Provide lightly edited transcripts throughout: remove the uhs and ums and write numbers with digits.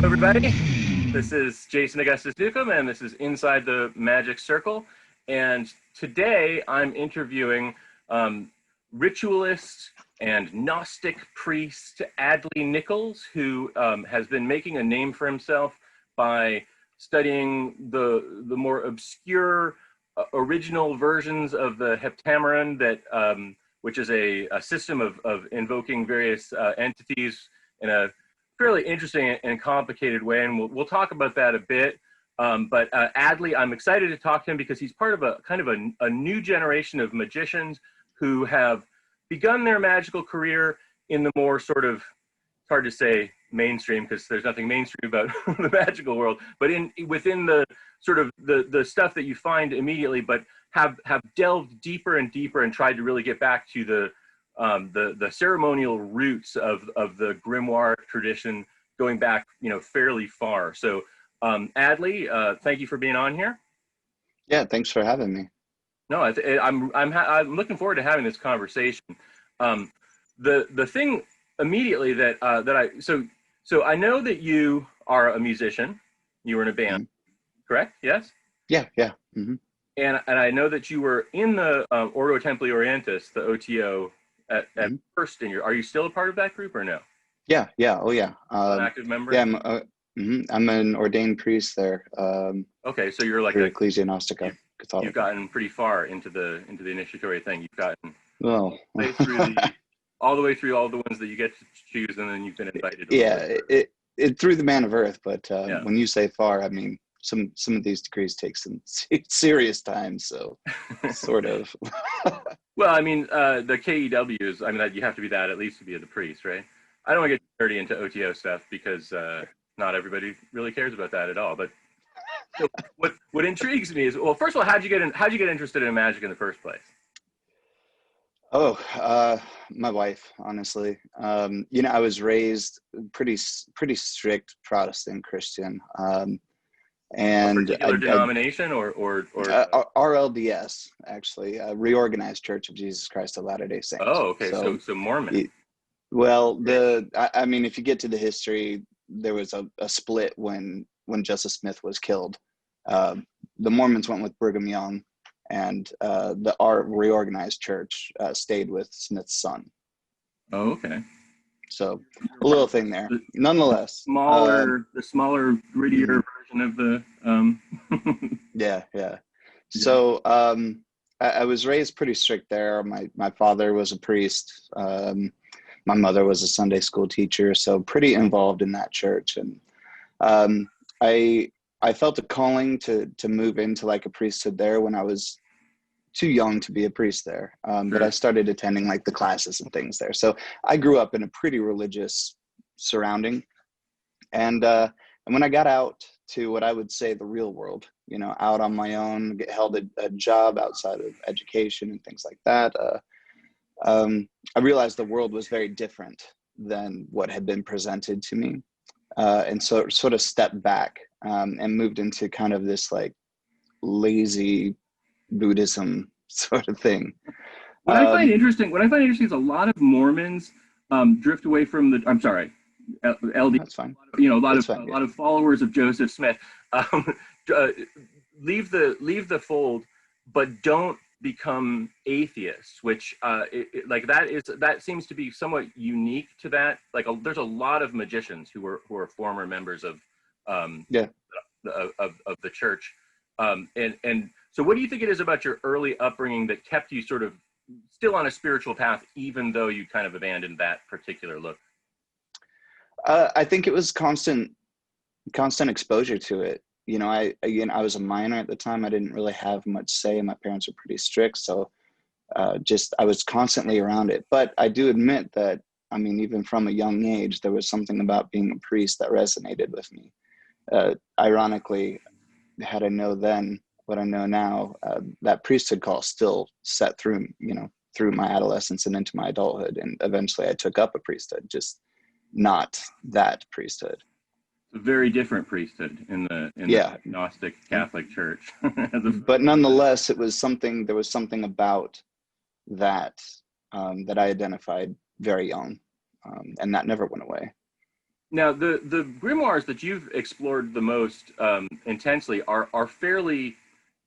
everybody. This is Jason Augustus Newcomb, and this is Inside the Magic Circle. And today I'm interviewing ritualist and Gnostic priest Adley Nichols, who has been making a name for himself by studying the more obscure original versions of the Heptameron, that which is a system of invoking various entities in a fairly interesting and complicated way, and we'll talk about that a bit. But Adley, I'm excited to talk to him because he's part of a kind of a new generation of magicians who have begun their magical career in the more sort of, it's hard to say mainstream because there's nothing mainstream about the magical world, but within the sort of the stuff that you find immediately, but have delved deeper and deeper and tried to really get back to the ceremonial roots of the grimoire tradition, going back, fairly far. So Adley, thank you for being on here. Yeah, thanks for having me. No, I'm looking forward to having this conversation. The thing immediately so I know that you are a musician. You were in a band, correct? Yes. Yeah. Mm-hmm. And I know that you were in the Ordo Templi Orientis, the OTO, at first. Are you still a part of that group or no? Yeah. Oh yeah. An active member. Yeah, I'm an ordained priest there. Okay, so you're like Ecclesia Gnostica Catholic. You've gotten pretty far into the initiatory thing. You've gotten all the way through all the ones that you get to choose, and then you've been invited. Yeah, it through the Man of Earth, but when you say far, I mean some of these degrees take some serious time, so sort of. Well, I mean, the KEWs, I mean, you have to be that at least to be the priest, right? I don't want to get dirty into OTO stuff because not everybody really cares about that at all. But so what intrigues me is, well, first of all, how'd you get interested in magic in the first place? Oh, my wife, honestly. I was raised pretty strict Protestant Christian. And a particular denomination or RLDS, actually, Reorganized Church of Jesus Christ of Latter-day Saints. Oh, okay. So Mormon. I mean, if you get to the history, there was a split when Joseph Smith was killed. The Mormons went with Brigham Young, and our Reorganized Church stayed with Smith's son. Oh, okay. So a little thing there, nonetheless. The smaller, grittier version of the. Yeah. So I was raised pretty strict there. My father was a priest. My mother was a Sunday school teacher, so pretty involved in that church. And I felt a calling to move into like a priesthood there when I was too young to be a priest there. But I started attending like the classes and things there. So I grew up in a pretty religious surrounding. And when I got out to what I would say the real world, out on my own, held a job outside of education and things like that, I realized the world was very different than what had been presented to me. And so sort of stepped back and moved into kind of this like lazy Buddhism sort of thing. What I find interesting is a lot of Mormons drift away from the. I'm sorry, LD. That's fine. A lot of followers of Joseph Smith leave the fold, but don't become atheists, which that seems to be somewhat unique to that. Like there's a lot of magicians who are former members of the church, and so what do you think it is about your early upbringing that kept you sort of still on a spiritual path, even though you kind of abandoned that particular look? I think it was constant exposure to it. I was a minor at the time. I didn't really have much say, and my parents were pretty strict. So I was constantly around it. But I do admit that, I mean, even from a young age, there was something about being a priest that resonated with me. Ironically, had I known then what I know now, that priesthood call still set through my adolescence and into my adulthood. And eventually I took up a priesthood, just not that priesthood. A very different priesthood in the Gnostic Catholic Church. But nonetheless, there was something about that that I identified very young, and that never went away. Now, the grimoires that you've explored the most intensely are fairly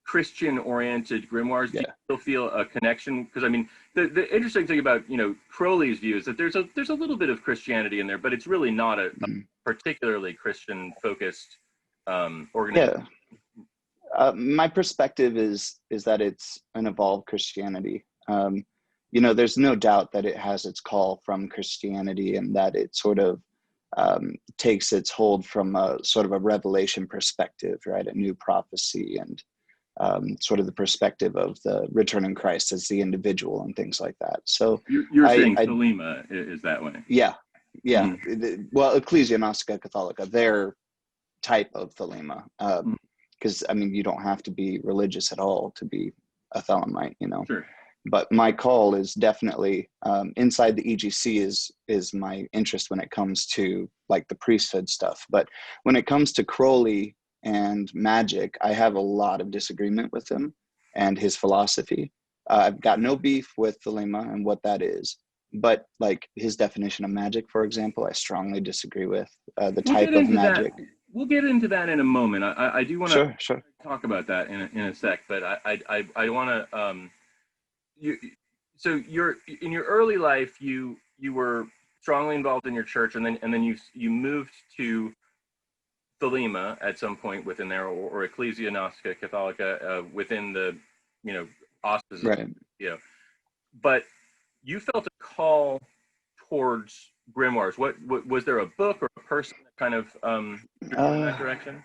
Christian-oriented grimoires. Do you Yeah. still feel a connection? Because I mean, the interesting thing about Crowley's view is that there's a little bit of Christianity in there, but it's really not a particularly Christian-focused organization. Yeah. My perspective is that it's an evolved Christianity. There's no doubt that it has its call from Christianity, and that it sort of takes its hold from a sort of a revelation perspective, right? A new prophecy, and sort of the perspective of the returning Christ as the individual and things like that. So you're saying Thelema is that way? Yeah. Well, Ecclesia Gnostica Catholica, their type of Thelema, because I mean, you don't have to be religious at all to be a Thelemite, Sure. But my call is definitely inside the EGC is my interest when it comes to like the priesthood stuff. But when it comes to Crowley and Magick, I have a lot of disagreement with him and his philosophy. I've got no beef with Thelema and what that is, but like his definition of magic, for example, I strongly disagree with. The type of magic. We'll get into that in a moment. I do want to sure talk about that in a sec, but I want to so you're in your early life you were strongly involved in your church, and then you moved to Thelema at some point within there, or Ecclesia Gnostica Catholica within the auspices, right? But you felt a call towards grimoires. What was there a book or a person that kind of took you in that direction?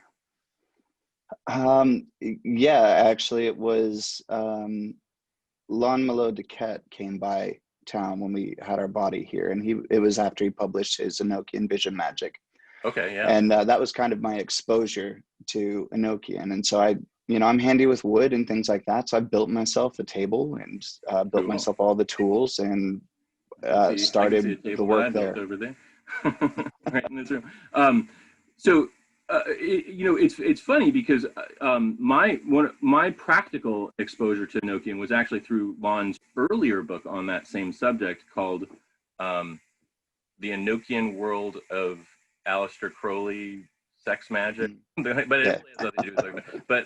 Yeah, actually it was Lon Malo Duquette came by town when we had our body here, and it was after he published his Enochian Vision Magic. Okay, yeah. And that was kind of my exposure to Enochian. And so I'm handy with wood and things like that. So I built myself a table and built myself all the tools, and started the work there. Over there. Right in this room. So it's funny because my practical exposure to Enochian was actually through Lon's earlier book on that same subject called The Enochian World of Aleister Crowley Sex Magic. But it has nothing to do with it. But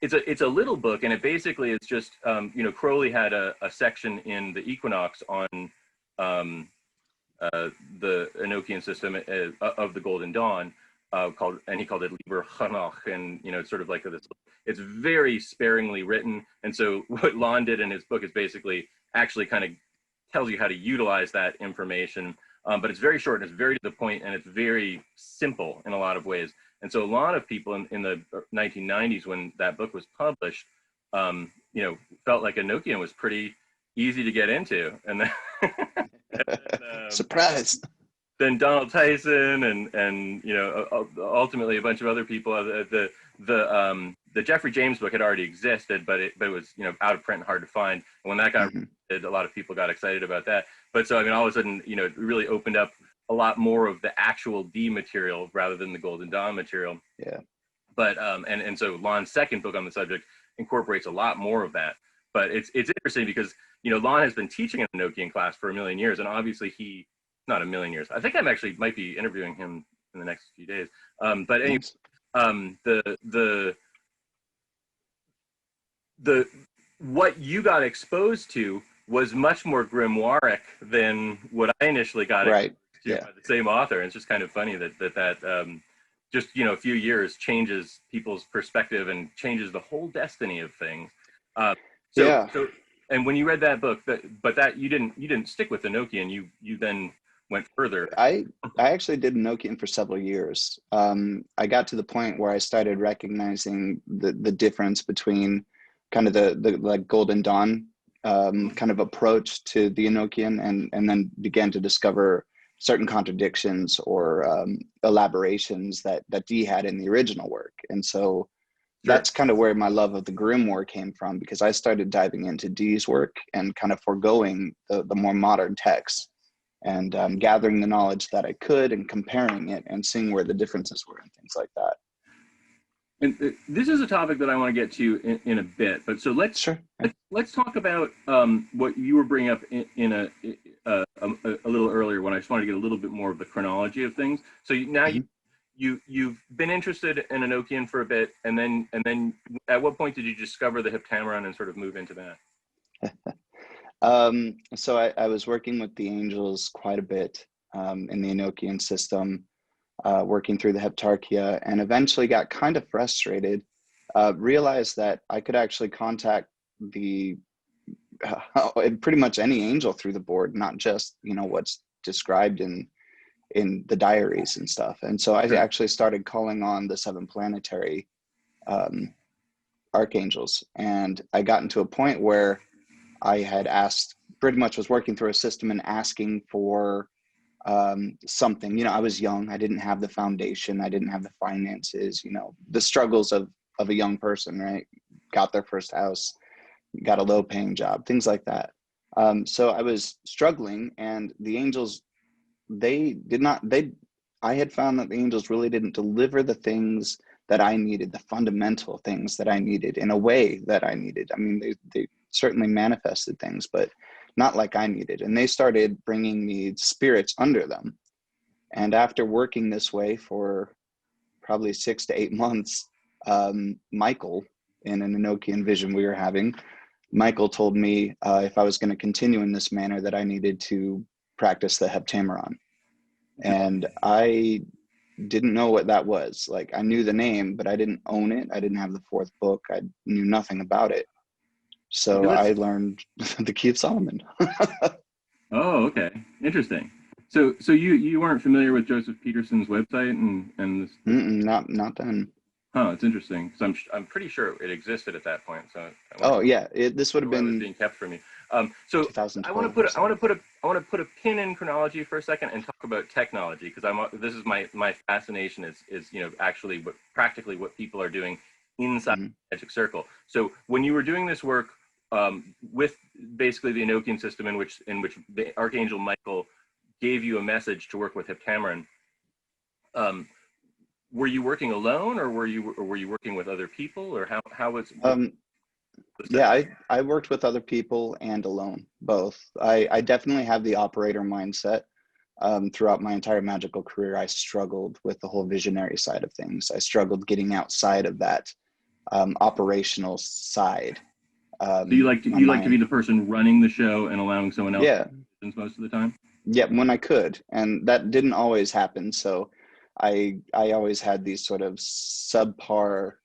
it's a little book, and it basically is just Crowley had a section in the Equinox on the Enochian system of the Golden Dawn, he called it Libra Chanach, and it's sort of like this. It's very sparingly written, and so what Lon did in his book is basically actually kind of tells you how to utilize that information, but it's very short and it's very to the point, and it's very simple in a lot of ways. And so a lot of people in the 1990s, when that book was published, felt like Enochian was pretty easy to get into, and then surprise. Then Donald Tyson and ultimately a bunch of other people. The Jeffrey James book had already existed, but it was out of print and hard to find. And when that got a lot of people got excited about that. But so I mean, all of a sudden, it really opened up a lot more of the actual D material rather than the Golden Dawn material. Yeah. But and so Lon's second book on the subject incorporates a lot more of that. But it's interesting because Lon has been teaching an Enochian class for a million years, and obviously not a million years. I think I'm actually might be interviewing him in the next few days. But anyway, the what you got exposed to was much more grimoire-ic than what I initially got exposed to by the same author. And it's just kind of funny that just a few years changes people's perspective and changes the whole destiny of things. So and when you read that book, but you didn't stick with Enochian. You then went further. I actually did Enochian for several years. I got to the point where I started recognizing the difference between kind of the like Golden Dawn kind of approach to the Enochian, and then began to discover certain contradictions or elaborations that Dee had in the original work. And so that's kind of where my love of the grimoire came from, because I started diving into Dee's work and kind of foregoing the more modern texts, and gathering the knowledge that I could and comparing it and seeing where the differences were and things like that. And this is a topic that I want to get to in a bit, but so let's talk about what you were bringing up in a little earlier when I just wanted to get a little bit more of the chronology of things. So now Mhm. you've been interested in Enochian for a bit, and then at what point did you discover the Heptameron and sort of move into that? So I was working with the angels quite a bit in the Enochian system, working through the Heptarchia, and eventually got kind of frustrated. Realized that I could actually contact the pretty much any angel through the board, not just what's described in the diaries and stuff. And so I actually started calling on the 7 planetary archangels, and I got into a point where I had asked, pretty much was working through a system and asking for something. I was young, I didn't have the foundation, I didn't have the finances, the struggles of a young person, right? Got their first house, got a low paying job, things like that. So I was struggling, and the angels, I had found that the angels really didn't deliver the things that I needed, the fundamental things that I needed in a way that I needed. I mean, they certainly manifested things, but not like I needed. And they started bringing me spirits under them. And after working this way for probably 6 to 8 months, Michael, in an Enochian vision we were having, Michael told me if I was going to continue in this manner that I needed to practice the Heptameron. And I didn't know what that was. Like, I knew the name, but I didn't own it. I didn't have the 4th book. I knew nothing about it. So I learned the Key of Solomon. Oh, okay, interesting. So you weren't familiar with Joseph Peterson's website and this? Not then. Oh, it's interesting, because I'm pretty sure it existed at that point. So yeah, this would have been being kept from you. So 2012. I want to put a pin in chronology for a second and talk about technology, because this is my fascination is actually practically what people are doing inside the Magic Circle. So when you were doing this work with basically the Enochian system, in which the Archangel Michael gave you a message to work with Heptameron, were you working alone, or were you working with other people, or how was? Yeah, I worked with other people and alone, both. I definitely have the operator mindset. Throughout my entire magical career, I struggled with the whole visionary side of things. I struggled getting outside of that operational side. So you like to be the person running the show and allowing someone else to make most of the time? Yeah, when I could, and that didn't always happen. So I always had these sort of subpar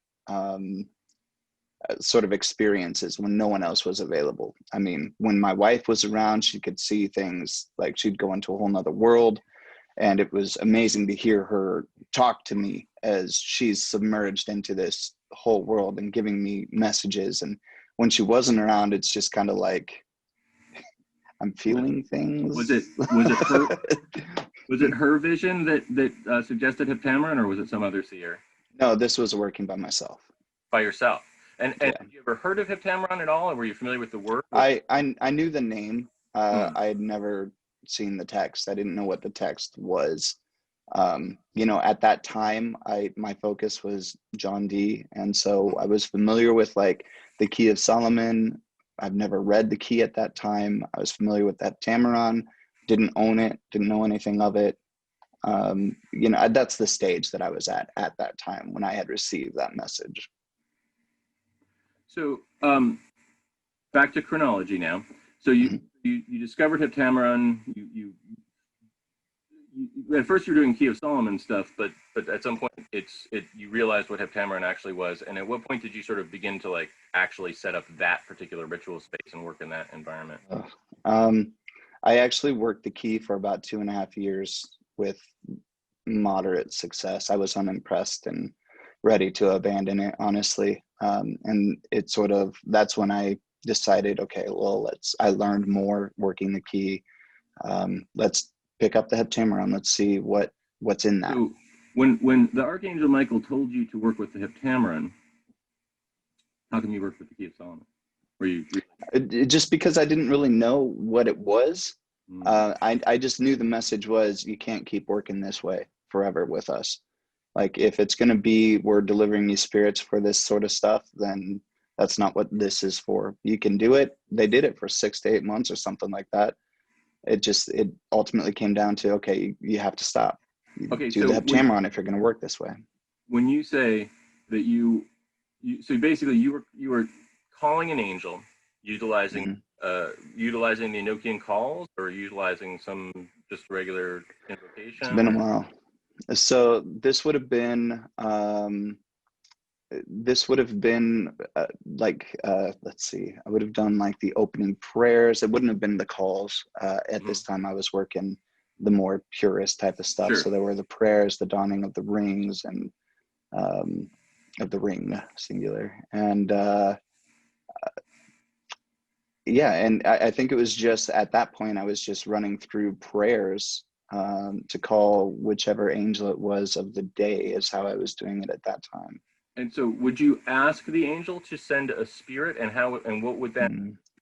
sort of experiences when no one else was available. I mean, when my wife was around, she could see things, like she'd go into a whole nother world, and it was amazing to hear her talk to me as she's submerged into this whole world and giving me messages. And when she wasn't around, it's just kind of like, I'm feeling things. Was it her vision that suggested Heptameron, or was it some other seer? No, this was working by myself. By yourself. And had you ever heard of Heptameron at all, or were you familiar with the work? I knew the name. I had never seen the text. I didn't know what the text was. At that time, my focus was John Dee, and so I was familiar with like the Key of Solomon. I've never read the key at that time. I was familiar with that Heptameron, didn't own it, didn't know anything of it. That's the stage that I was at that time when I had received that message. So back to chronology now. So you discovered Heptameron. You at first you were doing Key of Solomon stuff, but at some point you realized what Heptameron actually was. And at what point did you sort of begin to like actually set up that particular ritual space and work in that environment? I actually worked the key for about 2.5 years with moderate success. I was unimpressed and ready to abandon it, honestly. And it sort of, that's when I decided, okay, well, I learned more working the key. Let's pick up the Heptameron. Let's see what's in that. So when the Archangel Michael told you to work with the Heptameron, how come you worked with the Key of Solomon? Just because I didn't really know what it was. I just knew the message was, you can't keep working this way forever with us. Like, if it's going to be, we're delivering you spirits for this sort of stuff, then that's not what this is for. You can do it. They did it for 6 to 8 months or something like that. it ultimately came down to, okay, you have to stop. You Okay, do so the Heptameron if you're going to work this way. when you say that so basically you were calling an angel, utilizing utilizing the Enochian calls, or utilizing some just regular invocation. It's been a while. So this would have been let's see, I would have done like the opening prayers. It wouldn't have been the calls. At this time I was working the more purist type of stuff. Sure. So there were the prayers, the donning of the rings, and of the ring singular. And yeah, and I think it was just at that point I was just running through prayers to call whichever angel it was of the day, is how I was doing it at that time. And so would you ask the angel to send a spirit, and what would that,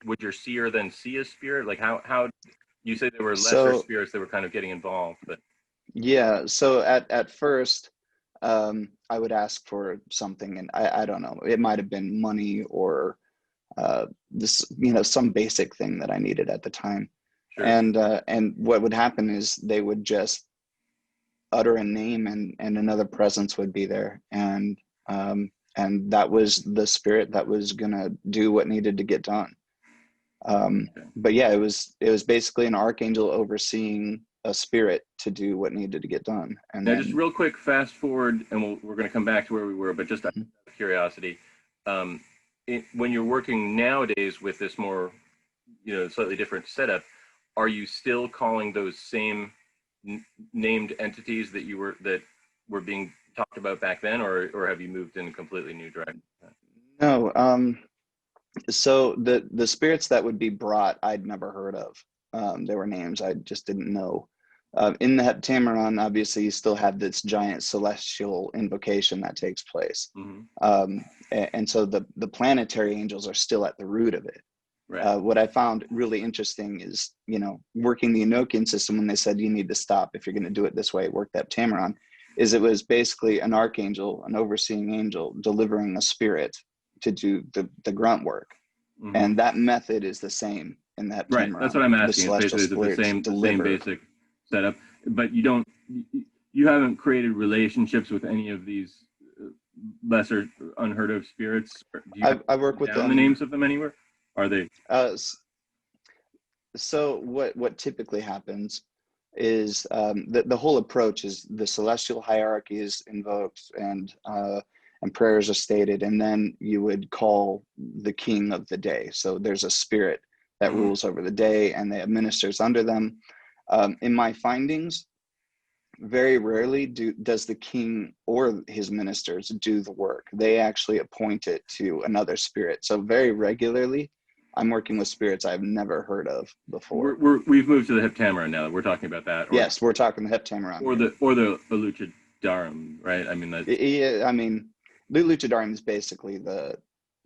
would your seer then see a spirit? Like how you say there were lesser spirits that were kind of getting involved, but yeah, so at first I would ask for something, and I don't know, it might have been money or this, some basic thing that I needed at the time. Sure. And what would happen is they would just utter a name, and another presence would be there, and that was the spirit that was gonna do what needed to get done. But yeah, it was basically an archangel overseeing a spirit to do what needed to get done. And now, just real quick, fast forward, and we're going to come back to where we were, but just out of curiosity, when you're working nowadays with this more, slightly different setup, are you still calling those same named entities that were being talked about back then, or have you moved in a completely new direction? No. So the spirits that would be brought, I'd never heard of. There were names I just didn't know. In the Heptameron, obviously, you still have this giant celestial invocation that takes place. And so the planetary angels are still at the root of it. Right. What I found really interesting is, working the Enochian system, when they said you need to stop if you're going to do it this way, work that Heptameron, is it was basically an archangel, an overseeing angel, delivering a spirit to do the grunt work. And that method is the same in the Heptameron. Right, that's what I'm asking. It's basically the same basic setup, but you haven't created relationships with any of these lesser unheard of spirits. I work with them. The names of them anywhere? Are they? So what typically happens is the whole approach is the celestial hierarchy is invoked, and prayers are stated, and then you would call the king of the day. So there's a spirit that rules over the day, and they have ministers under them. In my findings, very rarely does the king or his ministers do the work. They actually appoint it to another spirit. So very regularly, I'm working with spirits I've never heard of before. We've moved to the Heptameron now. We're talking about that. Yes, we're talking the Heptameron. Or the Elucidarium, right? I mean, the Elucidarium is basically the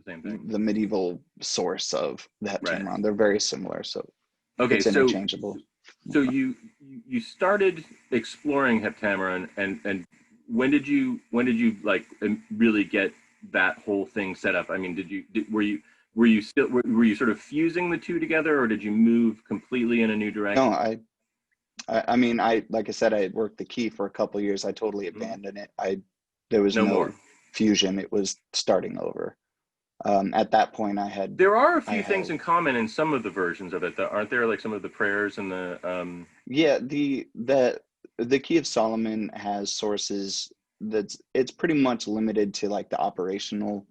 same thing, the medieval source of the Heptameron. Right. They're very similar, so it's interchangeable. So you started exploring Heptameron, and when did you like really get that whole thing set up? I mean, were you sort of fusing the two together, or did you move completely in a new direction? No, I mean, like I said, I worked the key for a couple of years. I totally abandoned it. There was no more fusion. It was starting over. At that point, there are a few things in common in some of the versions of it, aren't there? Like some of the prayers and the yeah, the Key of Solomon has sources it's pretty much limited to like the operational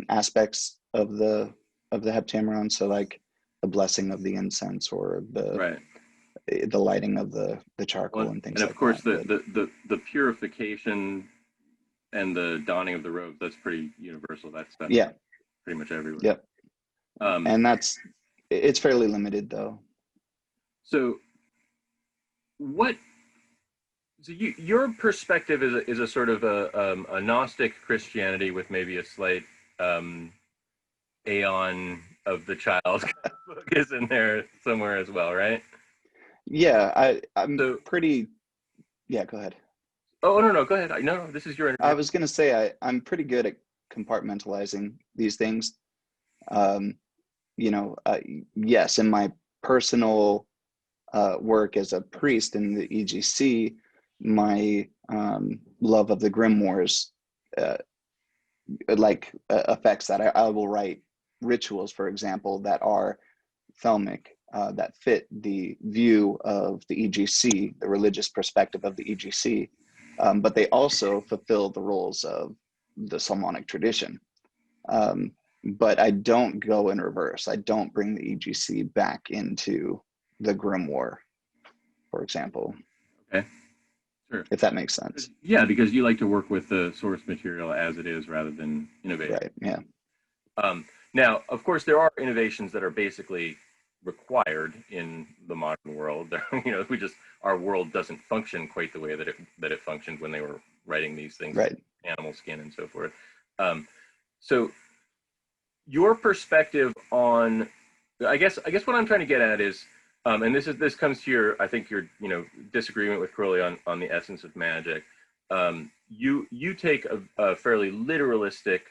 aspects of the Heptameron. So like the blessing of the incense, or the lighting of the charcoal, and things like that. And of course, the purification and the donning of the robe, that's pretty universal. That's pretty much everywhere. Yep. And it's fairly limited though. So your perspective is a sort of a Gnostic Christianity with maybe a slight Aeon of the Child book is in there somewhere as well, right? Yeah, I'm pretty. Yeah, go ahead. Oh, no, go ahead. No, this is your interview. I was going to say I'm pretty good at compartmentalizing these things. Yes, in my personal work as a priest in the EGC, my love of the grimoires affects that. I will write rituals, for example, that are thelmic, that fit the view of the EGC, the religious perspective of the EGC, but they also fulfill the roles of the Psalmonic tradition. But I don't go in reverse. I don't bring the EGC back into the grimoire, for example. Okay, sure. If that makes sense. Yeah, because you like to work with the source material as it is rather than innovate. Right, yeah. Now, of course, there are innovations that are basically required in the modern world. You know, our world doesn't function quite the way that it functioned when they were writing these things, right? Animal skin and so forth. So, your perspective on, I guess what I'm trying to get at is, and this comes to your, I think your disagreement with Crowley on the essence of magic. You take a fairly literalistic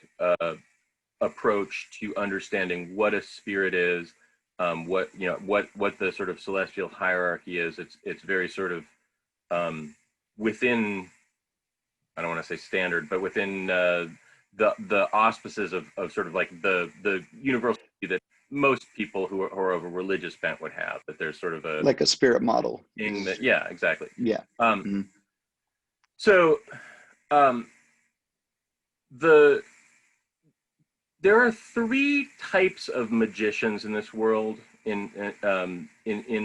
approach to understanding what a spirit is, what the sort of celestial hierarchy is. It's very sort of within, I don't want to say standard, but within the auspices of sort of like the universal that most people who are of a religious bent would have, that there's sort of like a spirit model. Yeah, exactly. Yeah. So there are three types of magicians in this world in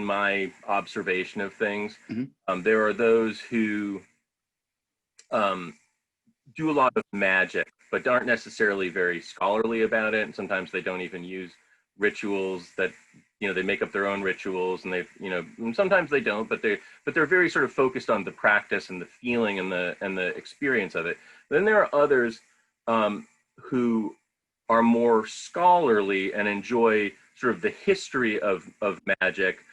my observation of things. There are those who do a lot of magic, but aren't necessarily very scholarly about it. And sometimes they don't even use rituals that, they make up their own rituals, and and sometimes they don't, but they're very sort of focused on the practice and the feeling and the experience of it. Then there are others who are more scholarly and enjoy sort of the history of magic.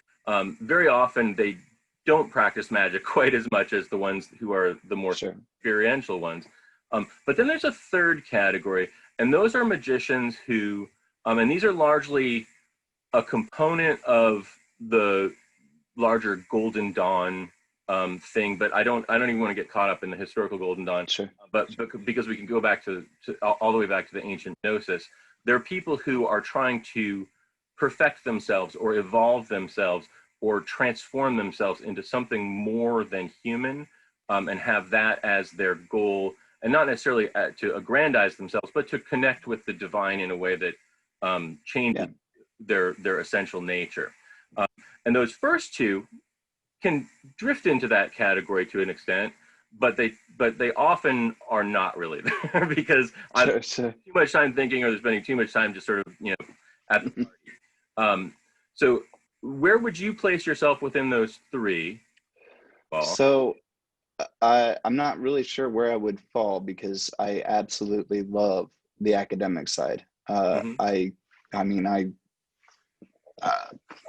Very often they don't practice magic quite as much as the ones who are the more experiential ones. But then there's a third category, and those are magicians who, and these are largely a component of the larger Golden Dawn thing, but I don't even want to get caught up in the historical Golden Dawn. But because we can go back to all the way back to the ancient Gnosis, there are people who are trying to perfect themselves or evolve themselves or transform themselves into something more than human, and have that as their goal, and not necessarily to aggrandize themselves, but to connect with the divine in a way that changes their essential nature. And those first two can drift into that category to an extent, but they often are not really there because I'm too much time thinking, or they're spending too much time just sort of at the party. So where would you place yourself within those three, Paul? So I'm not really sure where I would fall, because I absolutely love the academic side. I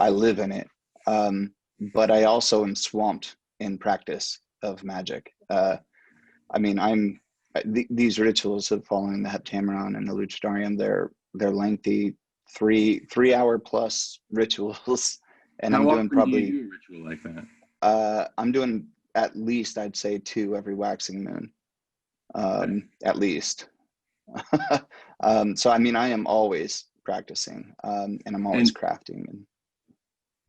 live in it, but I also am swamped in practice of magic. These rituals of following the Heptameron and the Elucidarium, they're lengthy, 3 hour plus rituals, and How I'm often doing probably do you do a ritual like that? I'm doing at least, I'd say, 2 every waxing moon, at least. So I am always practicing, and I'm always crafting.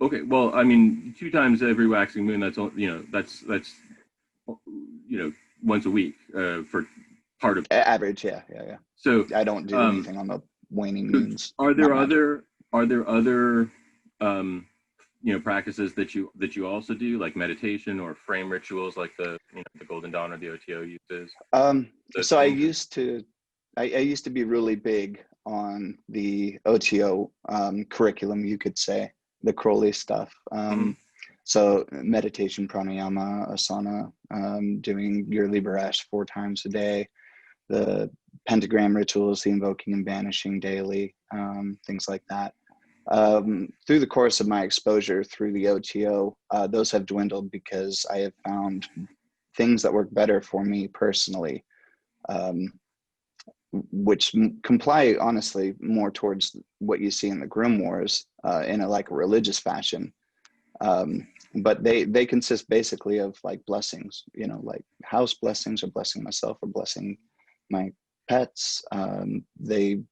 Okay, well, 2 times every waxing moon, that's once a week for part of average. Yeah. So I don't do anything on the waning moons. Are there other practices that you also do, like meditation or frame rituals, like the Golden Dawn or the OTO uses? So I used to be really big on the OTO curriculum, you could say, the Crowley stuff. So meditation, pranayama, asana, doing your Libra 4 times a day, the pentagram rituals, the invoking and banishing daily, things like that. Through the course of my exposure through the OTO, those have dwindled because I have found things that work better for me personally, which comply honestly more towards what you see in the grimoires in a religious fashion. But they consist basically of like blessings, you know, like house blessings, or blessing myself, or blessing my pets. They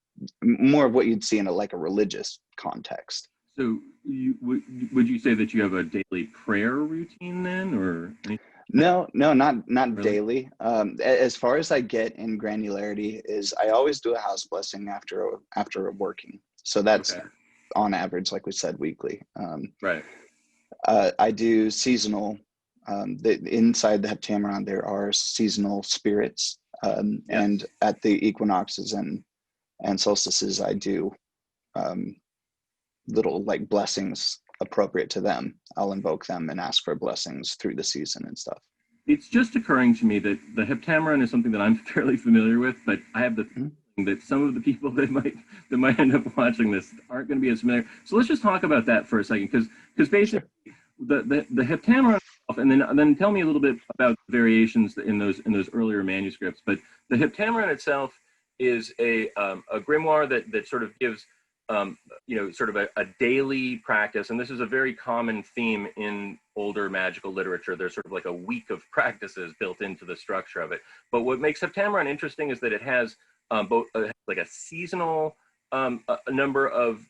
more of what you'd see in like a religious context. So would you say that you have a daily prayer routine then, or anything? No, not Really? daily. As far as I get in granularity is I always do a house blessing after working. So that's Okay. on average, like we said, weekly. Right. I do seasonal. Inside the Heptameron, there are seasonal spirits, Yes. and at the equinoxes and solstices, I do little like blessings appropriate to them. I'll invoke them and ask for blessings through the season and stuff. It's just occurring to me that the Heptameron is something that I'm fairly familiar with, but I have the Mhm. feeling that some of the people that might end up watching this aren't going to be as familiar. So let's just talk about that for a second, because basically Sure. the Heptameron itself, and then tell me a little bit about variations in those earlier manuscripts. But the Heptameron itself is a grimoire that sort of gives sort of a daily practice, and this is a very common theme in older magical literature. There's sort of like a week of practices built into the structure of it. But what makes Heptameron interesting is that it has both like a seasonal a number of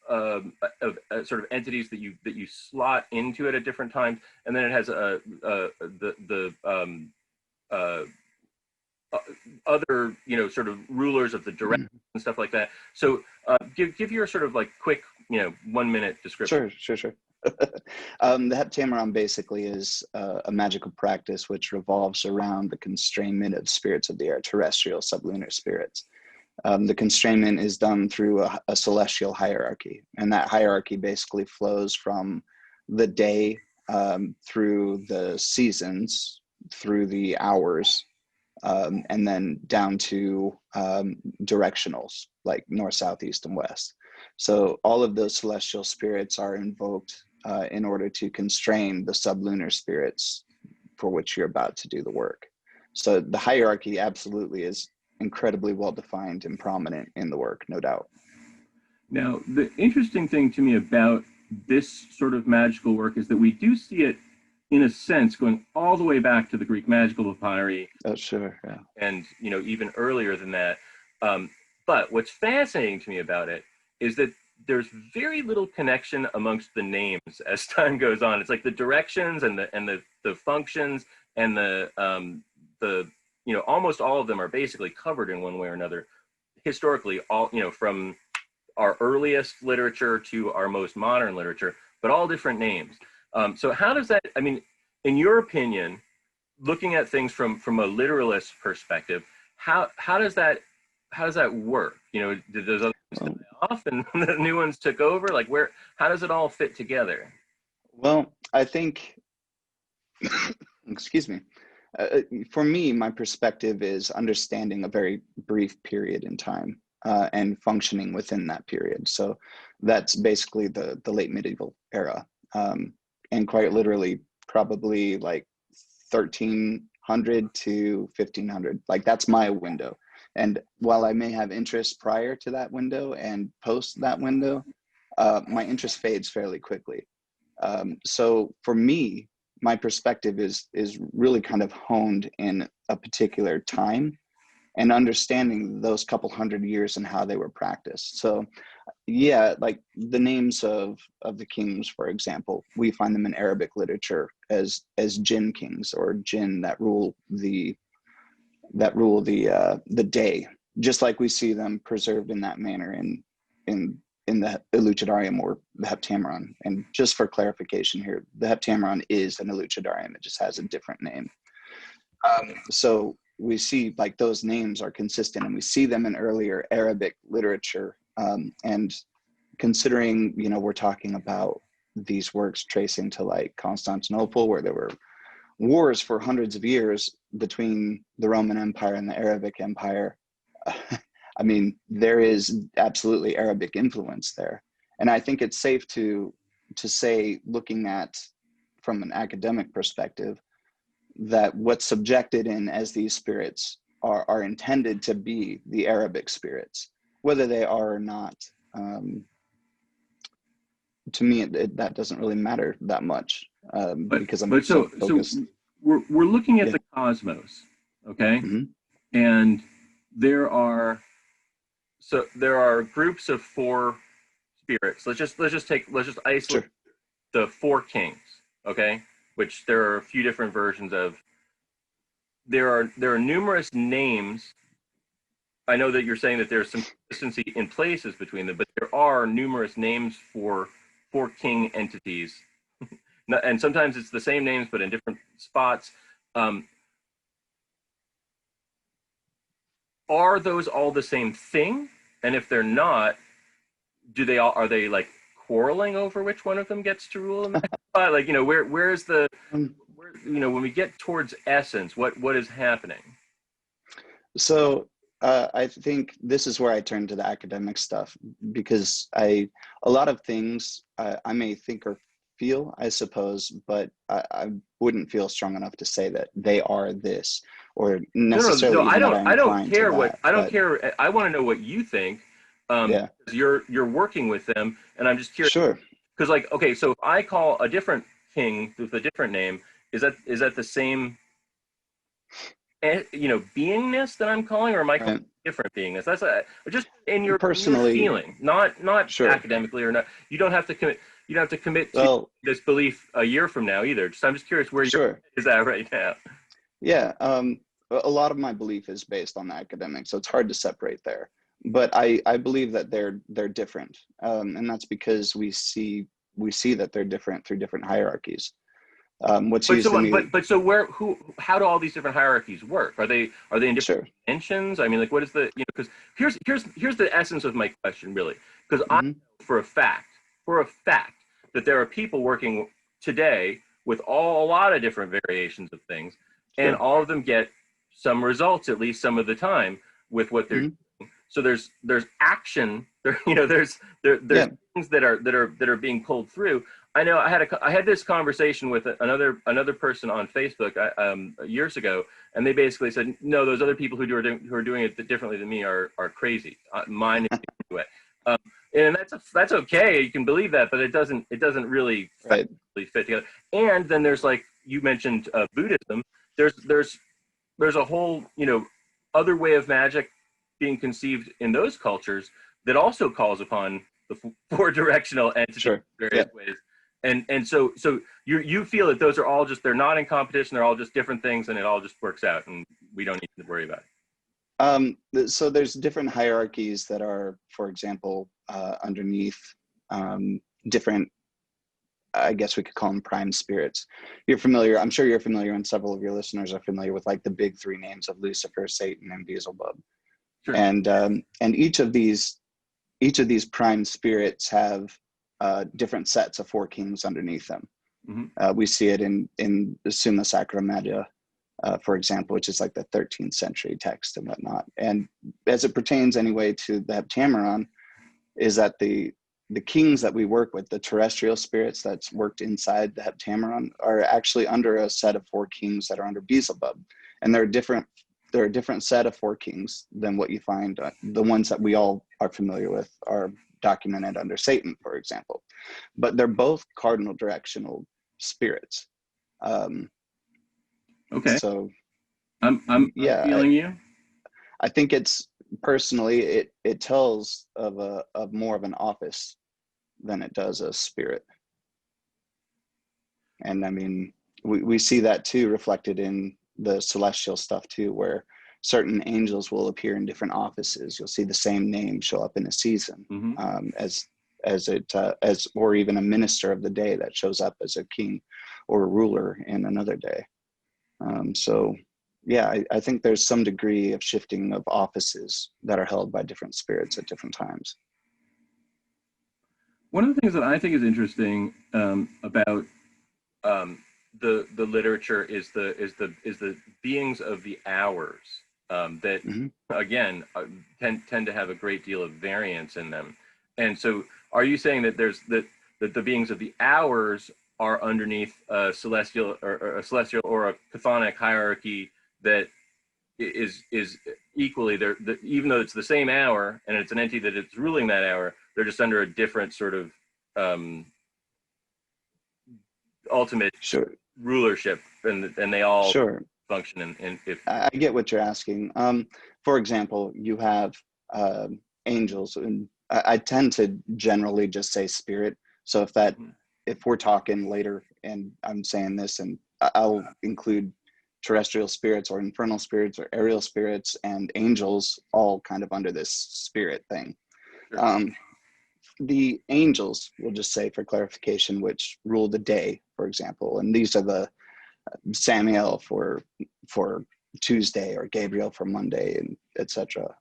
sort of entities that you slot into it at different times, and then it has other sort of rulers of the direction and stuff like that. So give your sort of like quick 1 minute description. Sure. The Heptameron basically is a magical practice which revolves around the constrainment of spirits of the air, terrestrial, sublunar spirits. The constrainment is done through a celestial hierarchy, and that hierarchy basically flows from the day through the seasons, through the hours, and then down to directionals like north, south, east, and west. So all of those celestial spirits are invoked in order to constrain the sublunar spirits for which you're about to do the work. So the hierarchy absolutely is incredibly well defined and prominent in the work, no doubt. Now, the interesting thing to me about this sort of magical work is that we do see it, in a sense, going all the way back to the Greek magical papyri. Oh, sure, yeah. And even earlier than that. But what's fascinating to me about it is that there's very little connection amongst the names as time goes on. It's like the directions and the functions and the almost all of them are basically covered in one way or another. Historically, all from our earliest literature to our most modern literature, but all different names. So how does that? I mean, in your opinion, looking at things from a literalist perspective, how does that work? Did those other ones die off and the new ones took over? Like how does it all fit together? Well, I think, excuse me, for me, my perspective is understanding a very brief period in time and functioning within that period. So that's basically the late medieval era, and quite literally probably like 1300 to 1500. Like that's my window. And while I may have interest prior to that window and post that window, my interest fades fairly quickly. So for me, my perspective is really kind of honed in a particular time and understanding those couple hundred years and how they were practiced. So yeah, like the names of the kings, for example, we find them in Arabic literature as jinn kings, or jinn that rule the day, just like we see them preserved in that manner in the Elucidarium or the Heptameron. And just for clarification here, the Heptameron is an Elucidarium, it just has a different name. So we see like those names are consistent, and we see them in earlier Arabic literature. And considering, we're talking about these works tracing to like Constantinople, where there were wars for hundreds of years between the Roman Empire and the Arabic Empire. I mean, there is absolutely Arabic influence there. And I think it's safe to say, looking at from an academic perspective, that what's subjected in as these spirits are intended to be the Arabic spirits, whether they are or not. to me, that doesn't really matter that much, because I'm so focused. we're looking at Yeah. the cosmos, okay? Hmm. And there are groups of 4 spirits. Let's just isolate Sure. the 4 kings, okay? Which there are a few different versions of. There are numerous names. I know that you're saying that there's some consistency in places between them, but there are numerous names for 4 king entities. And sometimes it's the same names, but in different spots. Are those all the same thing? And if they're not, are they like quarreling over which one of them gets to rule in that spot? Like, where's the, when we get towards essence, what is happening? So I think this is where I turn to the academic stuff, because a lot of things I may think or feel, I suppose, but I wouldn't feel strong enough to say that they are this, or necessarily No, I even that don't. I don't inclined to care that. I don't care. I want to know what you think. Yeah, Because you're working with them, and I'm just curious. sure. Because, like, okay, so if I call a different king with a different name, is that the same, beingness that I'm calling, or am I calling Right. different beingness? That's just in your Personally, feeling, not sure. academically or not. You don't have to commit. You don't have to commit to Well, this belief a year from now either. I'm just curious where your sure. head is at right now. Yeah. A lot of my belief is based on the academic, so it's hard to separate there. But I believe that they're different, and that's because we see that they're different through different hierarchies. What's But used so, in the but so, how do all these different hierarchies work? Are they in different sure. dimensions? I mean, like, what is the, because here's the essence of my question, really. Because I Hmm. know for a fact, that there are people working today with a lot of different variations of things, and Sure. all of them get some results at least some of the time with what they're Hmm. doing. So there's action there, there's Yeah. things that are being pulled through. I know I had this conversation with another person on Facebook years ago, and they basically said, no, those other people who are doing it differently than me are crazy. Mine is the way. And that's okay. You can believe that, but it doesn't really Right. fit together. And then there's, like you mentioned, Buddhism. There's a whole other way of magic being conceived in those cultures that also calls upon the 4 directional entities Sure. in various ways. And so you feel that those are all they're not in competition, they're all just different things, and it all just works out, and we don't need to worry about it. So there's different hierarchies that are, for example, underneath different, I guess we could call them prime spirits. I'm sure you're familiar, and several of your listeners are familiar with, like, the big 3 names of Lucifer, Satan, and Beelzebub. Sure. And each of these prime spirits have different sets of 4 kings underneath them. Mm-hmm. We see it in the Summa Sacra Magia, for example, which is like the 13th century text and whatnot. And as it pertains anyway to the Heptameron, is that the kings that we work with, the terrestrial spirits that's worked inside the Heptameron, are actually under a set of 4 kings that are under Beelzebub. And they're a different set of 4 kings than what you find. The ones that we all are familiar with are documented under Satan, for example. But they're both cardinal directional spirits. Okay. So I'm yeah, feeling you. I think it's personally it tells of more of an office than it does a spirit. And I mean, we see that too reflected in the celestial stuff too, where certain angels will appear in different offices. You'll see the same name show up in a season, Mm-hmm. as or even a minister of the day that shows up as a king or a ruler in another day. So yeah, I think there's some degree of shifting of offices that are held by different spirits at different times. One of the things that I think is interesting about the literature is the beings of the hours that Mm-hmm. again tend to have a great deal of variance in them. And so, are you saying that that the beings of the hours are underneath a celestial or a chthonic hierarchy that is equally there? Even though it's the same hour and it's an entity that is ruling that hour, they're just under a different sort of ultimate Sure. rulership, and they all Sure. function in if I get what you're asking. For example, you have angels, and I tend to generally just say spirit. So if we're talking later and I'm saying this, and I'll include terrestrial spirits or infernal spirits or aerial spirits and angels all kind of under this spirit thing. Sure. The angels, we'll just say for clarification, which rule the day, for example, and these are the Samuel for Tuesday or Gabriel for Monday, and etc.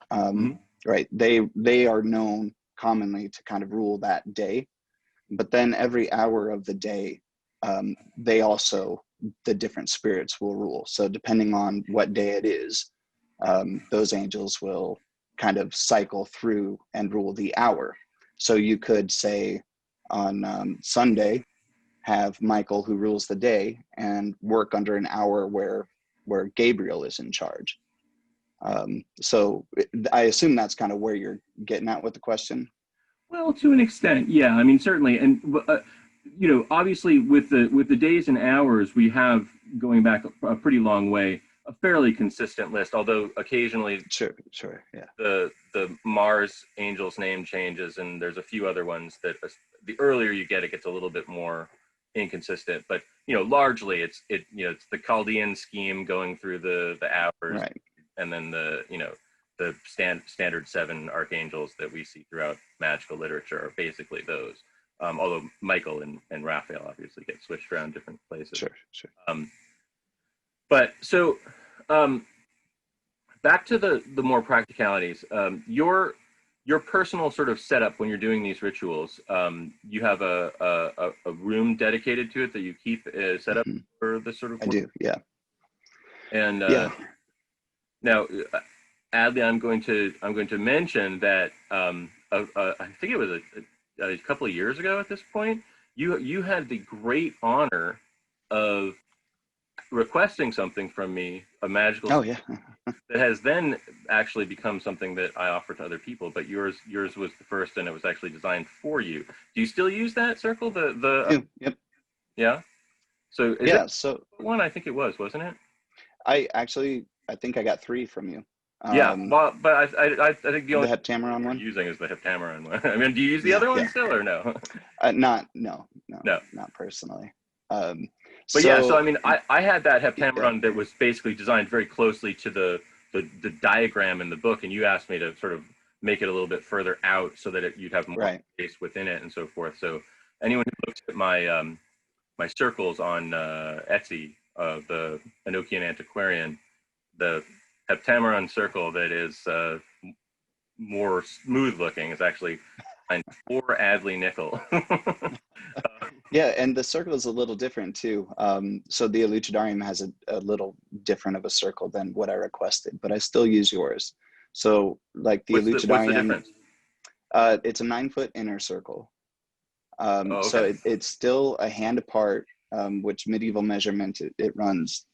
Right? They are known commonly to kind of rule that day, but then every hour of the day, they also, the different spirits will rule. So depending on what day it is, those angels will kind of cycle through and rule the hour. So you could say on Sunday, have Michael, who rules the day, and work under an hour where Gabriel is in charge. So I assume that's kind of where you're getting at with the question. Well, to an extent, yeah. I mean, certainly, and you know, obviously, with the days and hours, we have, going back a pretty long way, a fairly consistent list. Although occasionally, Sure, yeah, the Mars angel's name changes, and there's a few other ones that the earlier you get, it gets a little bit more inconsistent. But you know, largely, it's it's the Chaldean scheme going through the hours, right, and then the standard 7 archangels that we see throughout magical literature are basically those. Although Michael and Raphael obviously get switched around different places. Sure. But so back to the more practicalities. Your personal sort of setup when you're doing these rituals, you have a room dedicated to it that you keep set up for this sort of work? I do, yeah. And now, Adley, I'm going to mention that I think it was a couple of years ago at this point, you had the great honor of requesting something from me, a magical that has then actually become something that I offer to other people, but yours was the first, and it was actually designed for you. Do you still use that circle? Yep. Yeah. So so one, I think it was, wasn't it? I think I got 3 from you. Yeah, well, but I think the only the Heptameron one you're using is the Heptameron one. I mean, do you use the other one still, or no? Not personally. But yeah, so I mean, I had that Heptameron that was basically designed very closely to the diagram in the book, and you asked me to sort of make it a little bit further out so that you'd have more space within it and so forth. So anyone who looks at my my circles on Etsy, the Enochian Antiquarian, the Heptameron circle that is more smooth looking is actually for Adley Nichols. Yeah, and the circle is a little different too. So the Elucidarium has a little different of a circle than what I requested, but I still use yours. So like the Elucidarium, what's the difference? It's a 9-foot inner circle. Okay. So it's still a hand apart, which medieval measurement, it runs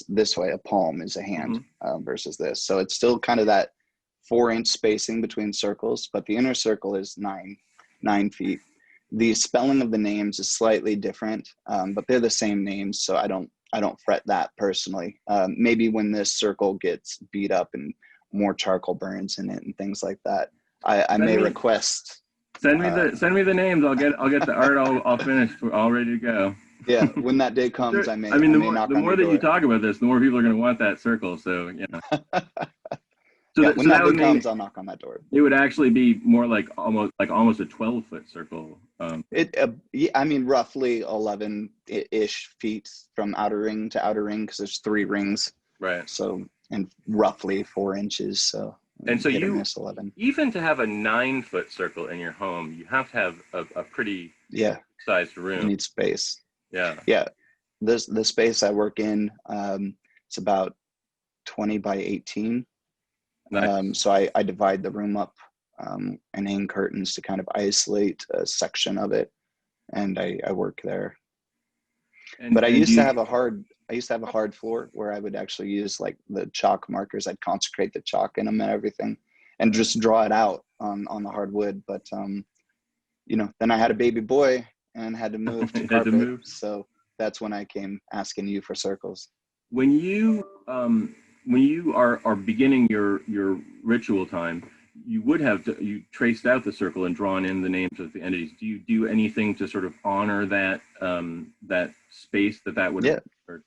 this way. A palm is a hand versus this. So it's still kind of that 4-inch spacing between circles, but the inner circle is 9 feet. The spelling of the names is slightly different, but they're the same names, so I don't fret that personally. Maybe when this circle gets beat up and more charcoal burns in it and things like that, I may request. Send me the names. I'll get the art all finished. We're all ready to go. Yeah, when that day comes, I may. I mean, the more that you talk about this, the more people are going to want that circle. So yeah. So when that day comes, I'll knock on that door. It would actually be more like almost a 12-foot circle. I mean, roughly 11-ish feet from outer ring to outer ring, because there's 3 rings. Right. So, and roughly 4 inches. So. And so you 11. Even to have a 9-foot circle in your home, you have to have a pretty sized room. You need space. Yeah. Yeah. The space I work in, it's about 20 by 18. Nice. So I divide the room up and hang curtains to kind of isolate a section of it, and I work there. But I used to have a hard floor where I would actually use like the chalk markers. I'd consecrate the chalk in them and everything, and just draw it out on the hardwood. But then I had a baby boy, and had to move to Had to carpet. move. So that's when I came asking you for circles. When you are beginning your ritual time, you would have you traced out the circle and drawn in the names of the entities. Do you do anything to sort of honor that that space that would? Yeah. Or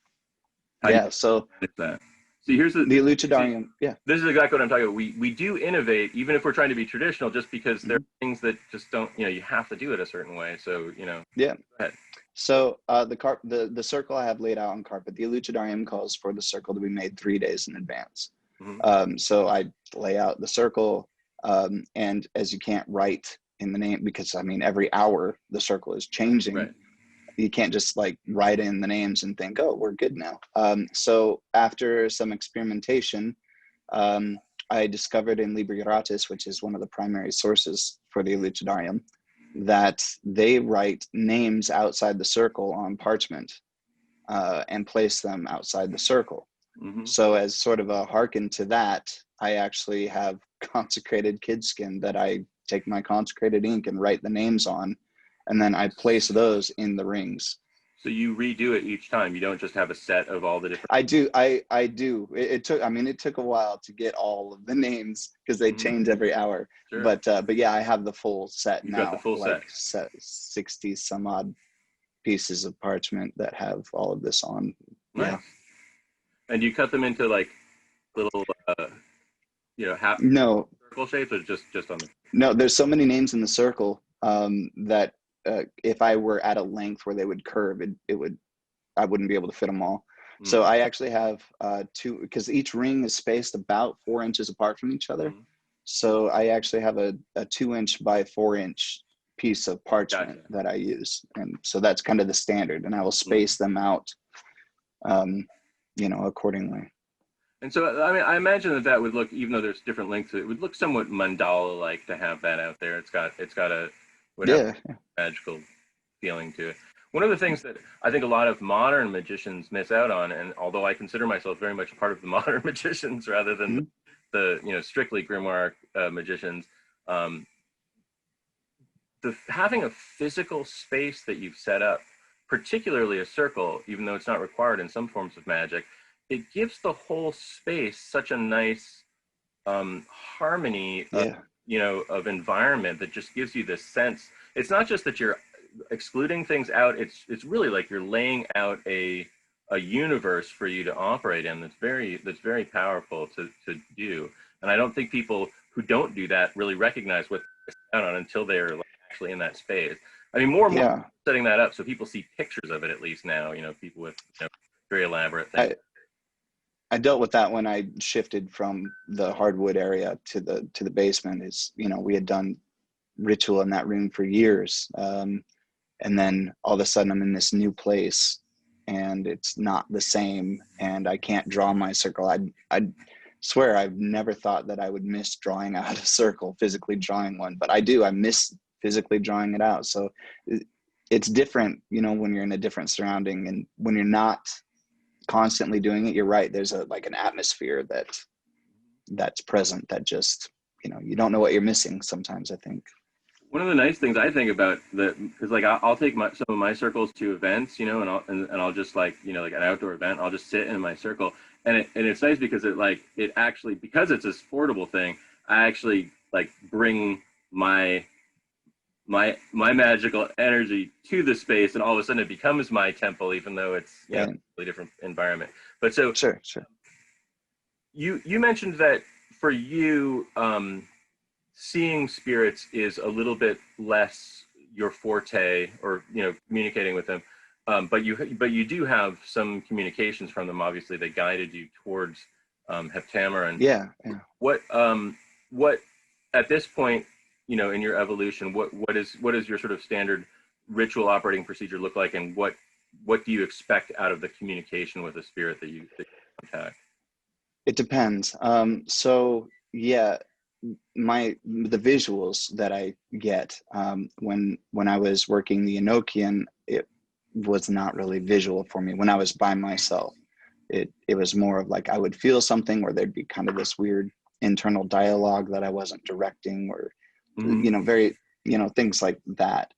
Yeah. So that. See, here's the Elucidarium. Yeah. This is exactly what I'm talking about. We do innovate, even if we're trying to be traditional, just because there are things that just don't, you have to do it a certain way. So, Yeah. Go ahead. So the circle I have laid out on carpet, the Elucidarium calls for the circle to be made 3 days in advance. So I lay out the circle, and as you can't write in the name, because I mean, every hour the circle is changing. Right. You can't just like write in the names and think, oh, we're good now. So after some experimentation, I discovered in Libra, which is one of the primary sources for the Elucidarium, that they write names outside the circle on parchment and place them outside the circle. So as sort of a hearken to that, I actually have consecrated kid skin that I take my consecrated ink and write the names on, and then I place those in the rings. So you redo it each time. You don't just have a set of all the different. I do. I do. It took a while to get all of the names because they change every hour. Sure. But yeah, I have the full set now. Got the full set. 60 some odd pieces of parchment that have all of this on. Nice. Yeah. And you cut them into like little, half no circle shapes, or just on the. No, there's so many names in the circle that if I were at a length where they would curve, I wouldn't be able to fit them all. So I actually have two, because each ring is spaced about 4 inches apart from each other. So I actually have a 2-inch by 4-inch piece of parchment that I use. And so that's kind of the standard, and I will space them out, accordingly. And so, I mean, I imagine that would look, even though there's different lengths, it would look somewhat mandala-like to have that out there. It's got a magical feeling to it. One of the things that I think a lot of modern magicians miss out on, and although I consider myself very much part of the modern magicians rather than the strictly grimoire magicians, having a physical space that you've set up, particularly a circle, even though it's not required in some forms of magic, it gives the whole space such a nice harmony of environment that just gives you this sense. It's not just that you're excluding things out, it's really like you're laying out a universe for you to operate in that's very powerful to do. And I don't think people who don't do that really recognize what they're out on until they're actually in that space. I mean, more and more setting that up so people see pictures of it at least now, people with very elaborate things. I dealt with that when I shifted from the hardwood area to the basement. We had done ritual in that room for years. And then all of a sudden I'm in this new place and it's not the same, and I can't draw my circle. I swear I've never thought that I would miss drawing out a circle, physically drawing one, but I do. I miss physically drawing it out. So it's different, when you're in a different surrounding, and when you're not constantly doing it, you're right. There's an atmosphere that's present that just, you don't know what you're missing sometimes, I think. One of the nice things I think about that is I'll take some of my circles to events, and I'll just like an outdoor event, I'll just sit in my circle, and it's nice because it actually, because it's this portable thing, I actually bring my magical energy to the space, and all of a sudden it becomes my temple, even though it's a completely different environment. But so sure. You mentioned that for you, seeing spirits is a little bit less your forte, or communicating with them, but you do have some communications from them. Obviously, they guided you towards Heptamera. And what at this point, in your evolution, what is your sort of standard ritual operating procedure look like, and what do you expect out of the communication with a spirit that you contact? It depends. So yeah, the visuals that I get when I was working the Enochian, it was not really visual for me. When I was by myself, it was more of I would feel something, or there'd be kind of this weird internal dialogue that I wasn't directing, or very things like that.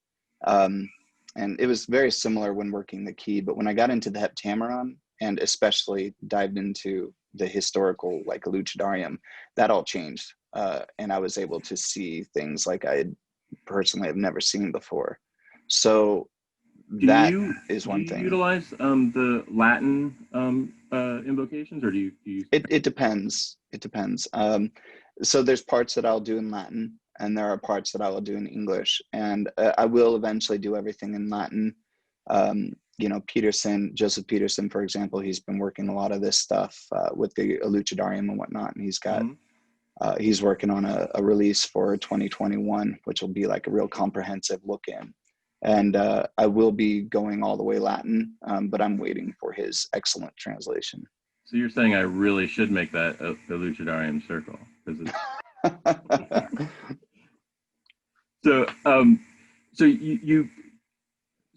and it was very similar when working the key. But when I got into the Heptameron, and especially dived into the historical, like Elucidarium, that all changed. And I was able to see things like I personally have never seen before. So that is one thing. Do you utilize the Latin invocations, or do you? It depends. It depends. So there's parts that I'll do in Latin, and there are parts that I will do in English, and I will eventually do everything in Latin. You know, Joseph Peterson, for example, he's been working a lot of this stuff with the Elucidarium and whatnot, and he's got he's working on a release for 2021, which will be like a real comprehensive look in. And I will be going all the way Latin, but I'm waiting for his excellent translation. So you're saying I really should make that a Elucidarium circle? So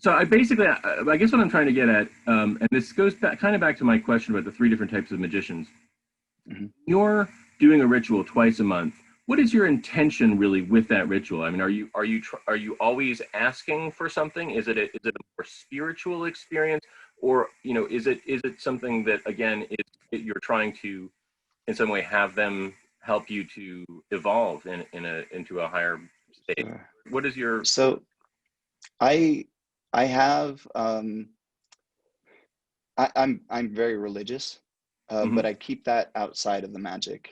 so I basically, I guess what I'm trying to get at, and this goes kind of back to my question about the 3 different types of magicians. You're doing a ritual twice a month. What is your intention really with that ritual? I mean, are you always asking for something? Is it a more spiritual experience, or you know, is it something that again you're trying to in some way have them help you to evolve into a higher state? Sure. What is your? So I have I'm very religious, but I keep that outside of the magic.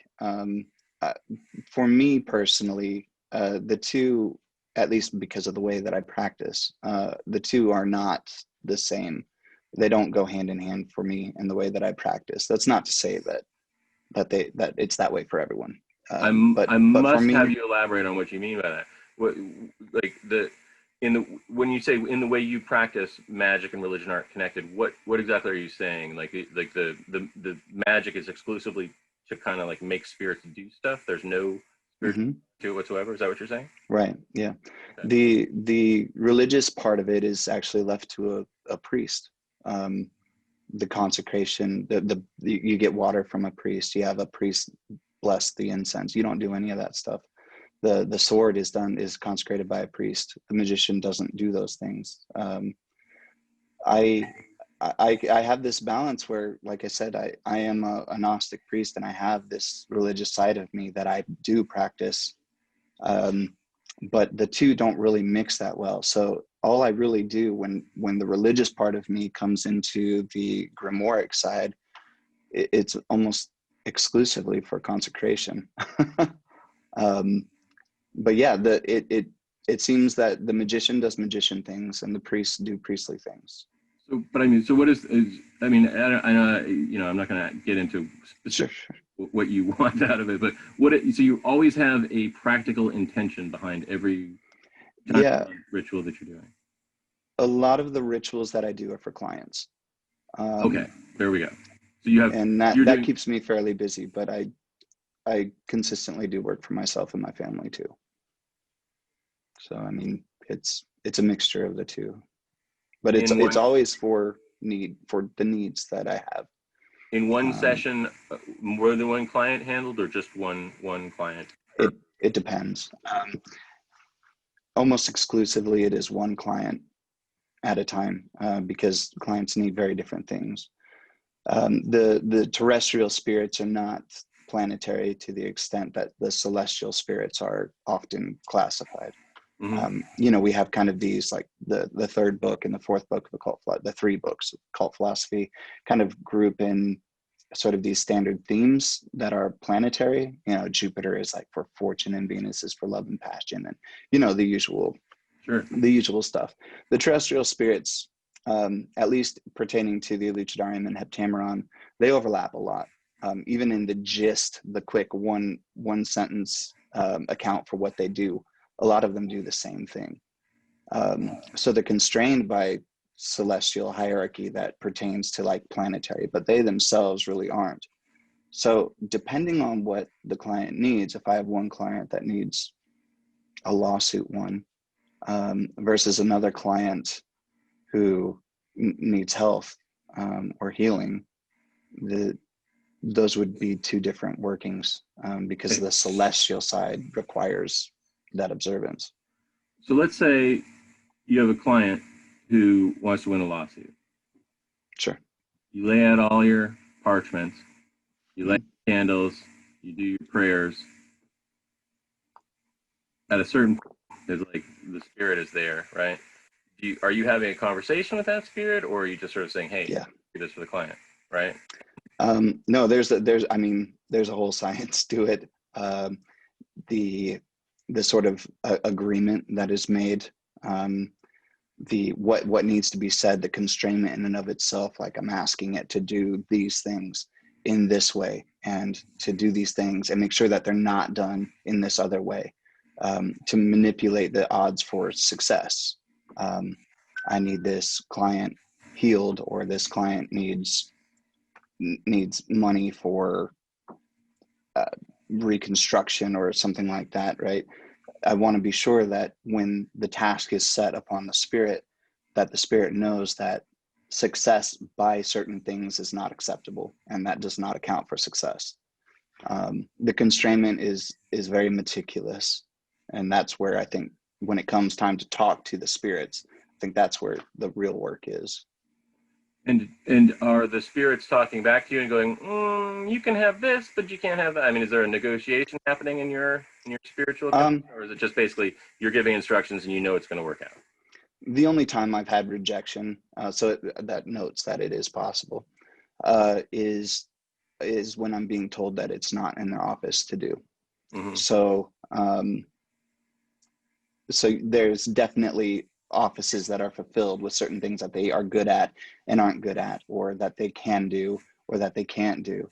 For me personally, the two, at least because of the way that I practice, the two are not the same. They don't go hand in hand for me in the way that I practice. That's not to say that it's that way for everyone. I must have you elaborate on what you mean by that. What, like when you say in the way you practice, magic and religion aren't connected, what exactly are you saying? Like the magic is exclusively to kind of like make spirits do stuff. There's no spirit to it whatsoever. Is that what you're saying? Right. Yeah. Okay. The religious part of it is actually left to a priest. The consecration, you get water from a priest. You have a priest bless the incense. You don't do any of that stuff. The sword is consecrated by a priest. The magician doesn't do those things. I have this balance where, like I said, I am a Gnostic priest, and I have this religious side of me that I do practice, but the two don't really mix that well. So all I really do when the religious part of me comes into the grimoire side, it's almost exclusively for consecration. But yeah, it seems that the magician does magician things and the priests do priestly things. So, but I mean, so what I mean, I know, you know, I'm not going to get into specific what you want out of it, but so you always have a practical intention behind every ritual that you're doing. A lot of the rituals that I do are for clients. Okay, there we go. So you have, and that keeps me fairly busy, but I consistently do work for myself and my family too. So I mean, it's a mixture of the two, but it's always for the needs that I have. In one session, more than one client handled, or just one client? It depends. Almost exclusively, it is one client at a time, because clients need very different things. The terrestrial spirits are not planetary to the extent that the celestial spirits are often classified. You know, we have kind of these, like the third book and the fourth book of occult, the 3 books of occult philosophy kind of group in sort of these standard themes that are planetary. You know, Jupiter is like for fortune, and Venus is for love and passion, and you know, the usual stuff. The terrestrial spirits, at least pertaining to the Elucidarium and Heptameron, they overlap a lot. Even in the gist, the quick one sentence account for what they do, a lot of them do the same thing. So they're constrained by celestial hierarchy that pertains to like planetary, but they themselves really aren't. So depending on what the client needs, if I have one client that needs a lawsuit one, versus another client who needs health or healing, those would be 2 different workings, because the celestial side requires that observance. So let's say you have a client who wants to win a lawsuit. Sure. You lay out all your parchments, you light candles, you do your prayers. At a certain point, there's like the spirit is there, right? Are you having a conversation with that spirit, or are you just sort of saying, "Hey, Yeah. do this for the client," right? No, there's a whole science to it. The sort of agreement that is made, what needs to be said, the constrainment in and of itself, like I'm asking it to do these things in this way and to do these things and make sure that they're not done in this other way, to manipulate the odds for success. I need this client healed, or this client needs money for reconstruction or something like that, right? I want to be sure that when the task is set upon the spirit, that the spirit knows that success by certain things is not acceptable, and that does not account for success. The constrainment is very meticulous, and that's where I think when it comes time to talk to the spirits, I think that's where the real work is. And are the spirits talking back to you and going, you can have this, but you can't have that? I mean, is there a negotiation happening in your spiritual ability, or is it just basically you're giving instructions and you know it's going to work out? The only time I've had rejection, that notes that it is possible, is when I'm being told that it's not in their office to do. Mm-hmm. So there's definitely offices that are fulfilled with certain things that they are good at and aren't good at, or that they can do or that they can't do.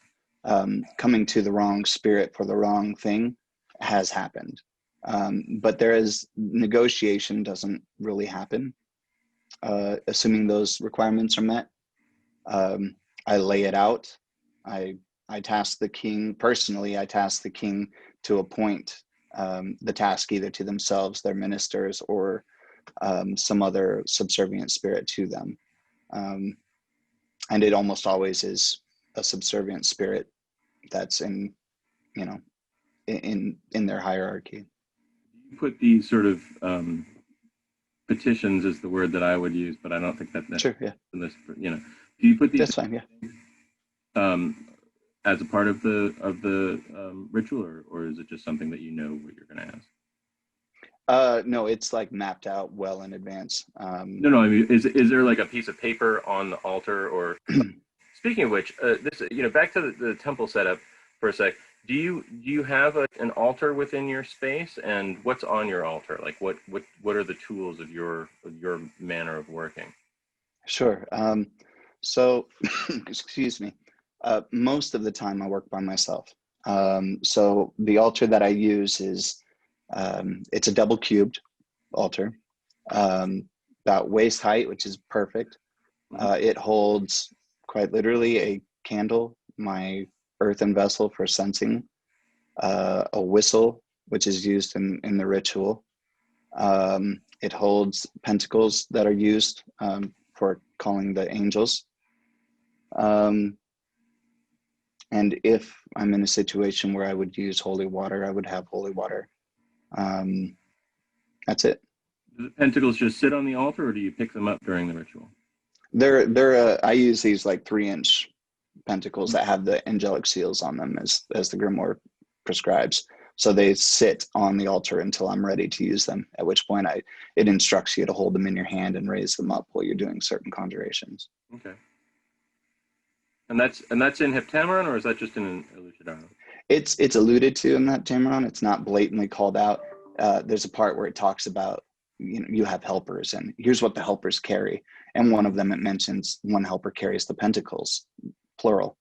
Coming to the wrong spirit for the wrong thing has happened. But there is negotiation doesn't really happen, assuming those requirements are met. I lay it out. I task the king personally. I task the king to appoint the task either to themselves, their ministers, or some other subservient spirit to them. And it almost always is a subservient spirit that's in their hierarchy. You put these sort of petitions is the word that I would use, but I don't think that sure, yeah. In this, do you put these? That's fine, yeah. As a part of the ritual, or is it just something that you know what you're going to ask? No, it's like mapped out well in advance. No, I mean, is there like a piece of paper on the altar, or speaking of which, this, back to the temple setup for a sec. Do you have an altar within your space, and what's on your altar? Like what are the tools of your manner of working? Sure. So, excuse me. Most of the time I work by myself. So the altar that I use is, it's a double cubed altar, about waist height, which is perfect. It holds quite literally a candle, my earthen vessel for sensing, a whistle, which is used in the ritual. It holds pentacles that are used for calling the angels. And if I'm in a situation where I would use holy water, I would have holy water. That's it. Do the pentacles just sit on the altar, or do you pick them up during the ritual? I use these like 3-inch pentacles that have the angelic seals on them, as the grimoire prescribes. So they sit on the altar until I'm ready to use them, at which point it instructs you to hold them in your hand and raise them up while you're doing certain conjurations. Okay. And that's in Heptameron, or is that just in Elucidarium? It's alluded to in that Heptameron. It's not blatantly called out. There's a part where it talks about, you have helpers, and here's what the helpers carry. And one of them, it mentions one helper carries the pentacles, plural.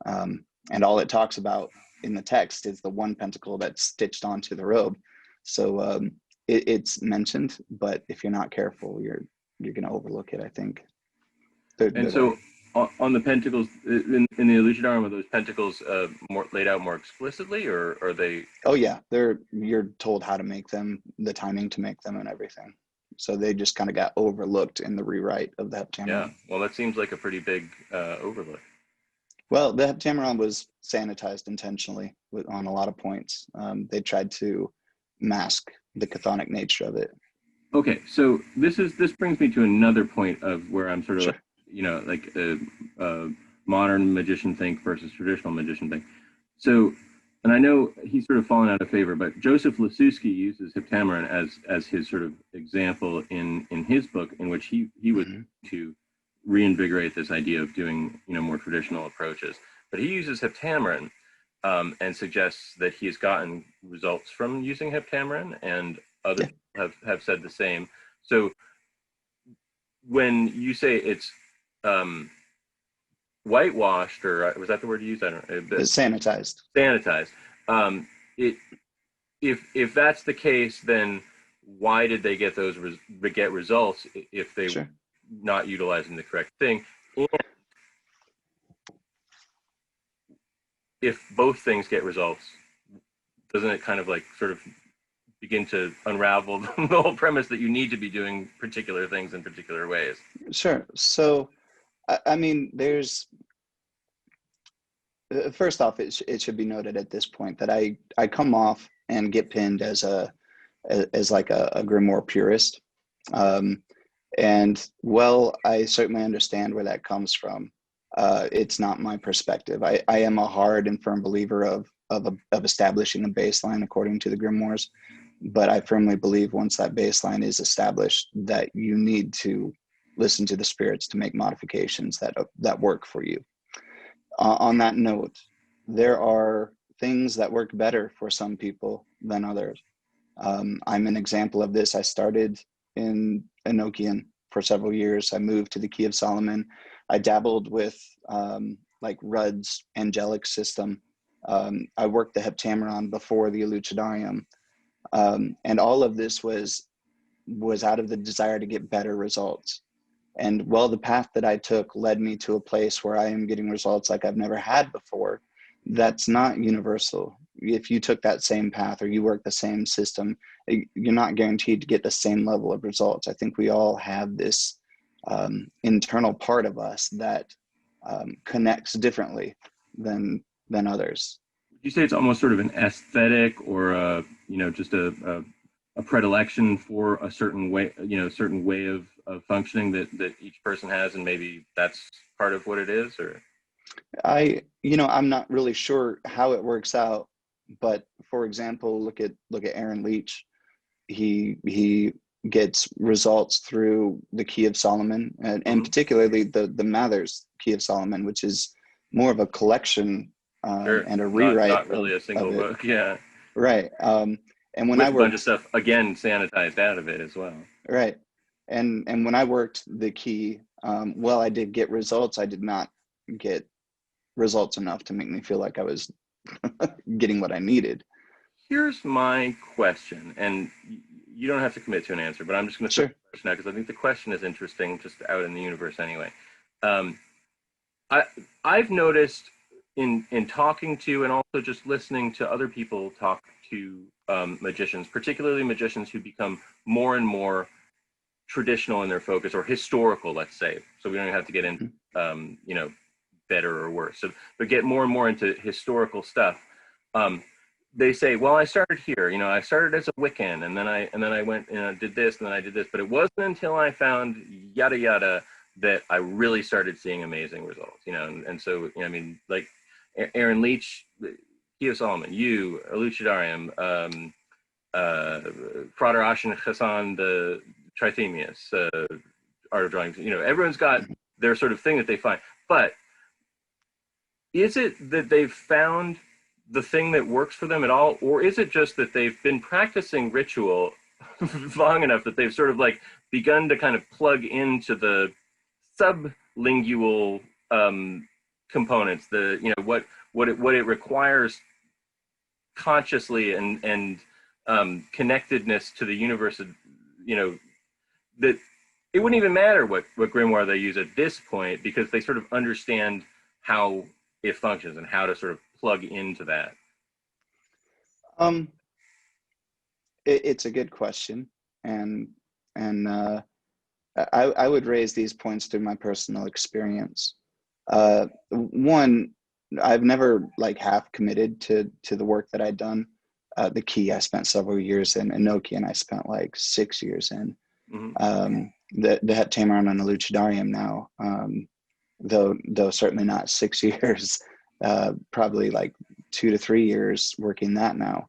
And all it talks about in the text is the one pentacle that's stitched onto the robe. So it's mentioned, but if you're not careful, you're going to overlook it, I think. So on the pentacles in the Elucidarium, are those pentacles laid out more explicitly, or are they? Oh yeah, you're told how to make them, the timing to make them, and everything. So they just kind of got overlooked in the rewrite of the Heptameron. Yeah, well, that seems like a pretty big overlook. Well, the Heptameron was sanitized intentionally on a lot of points. They tried to mask the chthonic nature of it. Okay, so this brings me to another point of where I'm sort of Sure. like, like modern magician think versus traditional magician think. So, and I know he's sort of fallen out of favor, but Joseph Lisusky uses Heptameron as his sort of example in his book, in which he was to reinvigorate this idea of doing more traditional approaches. But he uses Heptameron and suggests that he has gotten results from using Heptameron, and others have said the same. So when you say it's whitewashed, or was that the word you used? I don't know. It's sanitized. Sanitized. It if that's the case, then why did they get get results if they were not utilizing the correct thing? And if both things get results, doesn't it kind of like sort of begin to unravel the whole premise that you need to be doing particular things in particular ways? Sure. So, I mean, there's first off, it should be noted at this point that I come off and get pinned as like a grimoire purist, and well, I certainly understand where that comes from. It's not my perspective. I am a hard and firm believer of establishing a baseline according to the grimoires, but I firmly believe once that baseline is established, that you need to listen to the spirits to make modifications that work for you. On that note, there are things that work better for some people than others. I'm an example of this. I started in Enochian for several years. I moved to the Key of Solomon. I dabbled with like Rudd's angelic system. I worked the Heptameron before the Elucidarium. And all of this was out of the desire to get better results. And well, the path that I took led me to a place where I am getting results like I've never had before. That's not universal. If you took that same path or you work the same system, you're not guaranteed to get the same level of results. I think we all have this internal part of us that connects differently than others. You say it's almost sort of an aesthetic, or just a predilection for a certain way, certain way of functioning that each person has, and maybe that's part of what it is? Or I'm not really sure how it works out, but for example, look at Aaron Leach. He gets results through the Key of Solomon, and particularly the Mathers Key of Solomon, which is more of a collection and a rewrite. Not really a single book, yeah. Right. And when with I worked, a bunch of stuff again sanitized out of it as well. Right. And when I worked the Key, well, I did get results. I did not get results enough to make me feel like I was getting what I needed. Here's my question, and you don't have to commit to an answer, but I'm just going to start the question out because I think the question is interesting, just out in the universe anyway. I've noticed in talking to, and also just listening to other people talk to magicians, particularly magicians who become more and more traditional in their focus, or historical, let's say. So we don't even have to get into better or worse. So, but get more and more into historical stuff. They say, well, I started here. I started as a Wiccan, and then I went and did this, and then I did this. But it wasn't until I found yada yada that I really started seeing amazing results. And so I mean, like Aaron Leach, Key of Solomon, you, Elucidarium, Frater Ashen Hassan, the Trithemius, Art of Drawing. Everyone's got their sort of thing that they find. But is it that they've found the thing that works for them at all, or is it just that they've been practicing ritual long enough that they've sort of like begun to kind of plug into the sublingual components, what it requires consciously and connectedness to the universe, that it wouldn't even matter what grimoire they use at this point, because they sort of understand how it functions and how to sort of plug into that? It's a good question, and I would raise these points through my personal experience. One, I've never like half committed to the work that I'd done. The Key I spent several years in, Enochian I spent like 6 years in. The Heptameron and Elucidarium now, though certainly not 6 years, probably like 2 to 3 years working that now.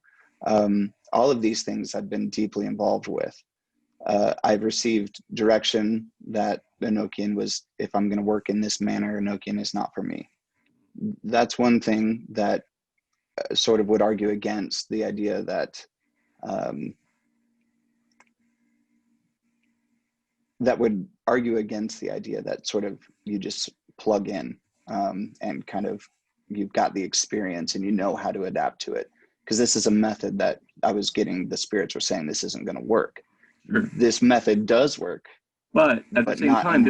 All of these things I've been deeply involved with. I've received direction that Enochian was, if I'm going to work in this manner, Enochian is not for me. That's one thing that sort of would argue against the idea that sort of you just plug in and kind of you've got the experience and you know how to adapt to it. Because this is a method that I was getting, the spirits were saying this isn't going to work. Sure. This method does work, but at the same time,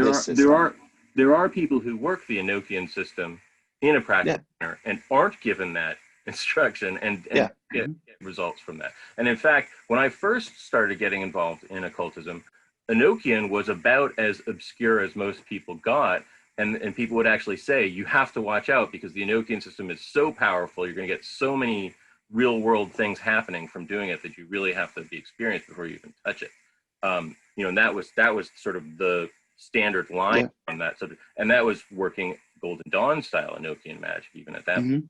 there are people who work the Enochian system in a practical manner and aren't given that instruction and get results from that. And in fact, when I first started getting involved in occultism, Enochian was about as obscure as most people got, and people would actually say, you have to watch out because the Enochian system is so powerful, you're going to get so many real world things happening from doing it that you really have to be experienced before you even touch it. You know, and that was sort of the standard line on that subject, and that was working Golden Dawn style Enochian magic even at that point.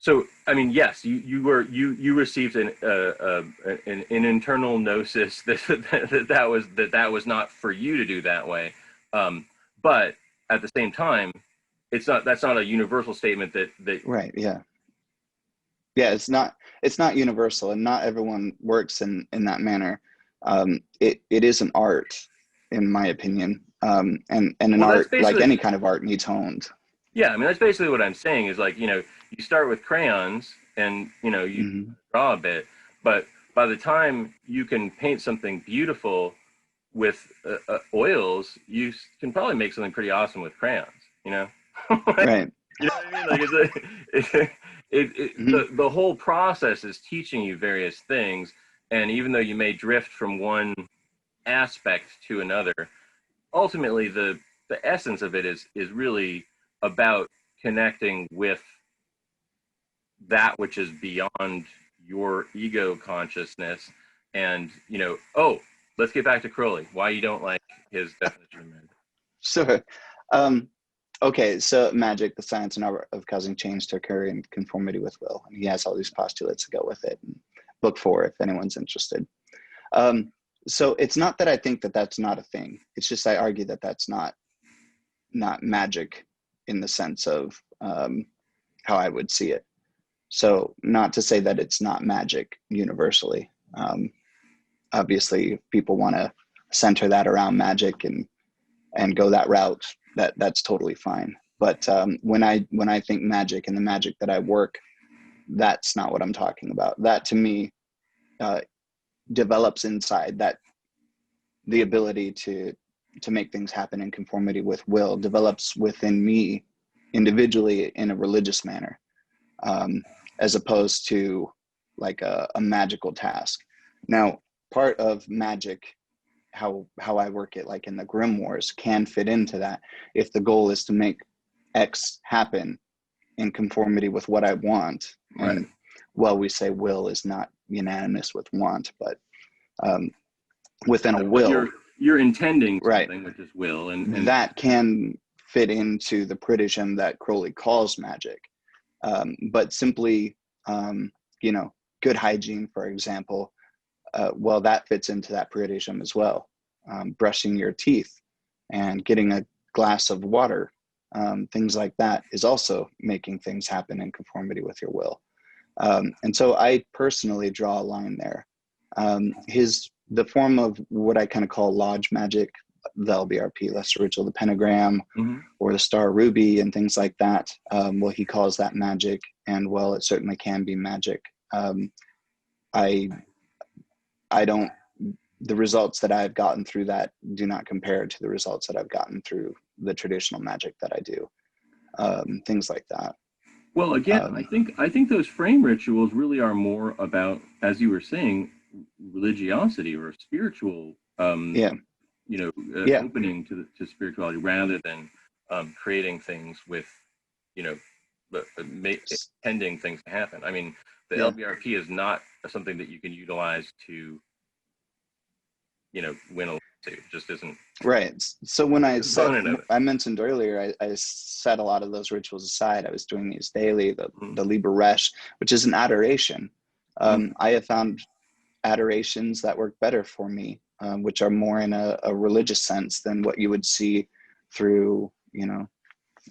So I mean, yes, you received an internal gnosis that was not for you to do that way, but at the same time, that's not a universal statement that right. It's not universal, and not everyone works in that manner. It is an art, in my opinion, and an art, like any kind of art, needs honed. Yeah, I mean, that's basically what I'm saying is, like, you know, you start with crayons and, you know, you draw a bit, but by the time you can paint something beautiful with oils, you can probably make something pretty awesome with crayons, you know? Right. You know what I mean? Like, the whole process is teaching you various things, and even though you may drift from one aspect to another, ultimately the essence of it is really about connecting with that which is beyond your ego consciousness. And, you know, let's get back to Crowley. Why you don't like his definition of magic? Sure. Okay, so magic, the science and art of causing change to occur in conformity with will. And he has all these postulates to go with it. Book 4, if anyone's interested. So it's not that I think that that's not a thing. It's just I argue that that's not magic in the sense of how I would see it. So not to say that it's not magic universally. Obviously, if people want to center that around magic and go that route, that's totally fine. But when I think magic and the magic that I work, that's not what I'm talking about. That to me develops inside, that the ability to make things happen in conformity with will develops within me individually in a religious manner, as opposed to like a magical task. Now, part of magic, how I work it, like in the grimoires, can fit into that if the goal is to make X happen in conformity with what I want. Right. And well, we say will is not unanimous with want, but within a will, you're intending something, right, which is will, and that can fit into the predation that Crowley calls magic. But simply, you know, good hygiene, for example, well, that fits into that predation as well. Brushing your teeth and getting a glass of water, things like that, is also making things happen in conformity with your will. And so I personally draw a line there. The form of what I kind of call lodge magic, the LBRP, Lesser Ritual, the pentagram, or the star ruby and things like that. Well, he calls that magic, and well, it certainly can be magic. I don't, the results that I've gotten through that do not compare to the results that I've gotten through the traditional magic that I do. Things like that. Well, again, I think those frame rituals really are more about, as you were saying, religiosity or spiritual, opening to spirituality, rather than creating things with, you know, intending things to happen. I mean, the LBRP is not something that you can utilize to win a lawsuit. It just isn't Right. So when a component of it. I mentioned earlier, I set a lot of those rituals aside. I was doing these daily, Mhm. the Libra Resh, which is an adoration. I have found adorations that work better for me, which are more in a religious sense than what you would see through,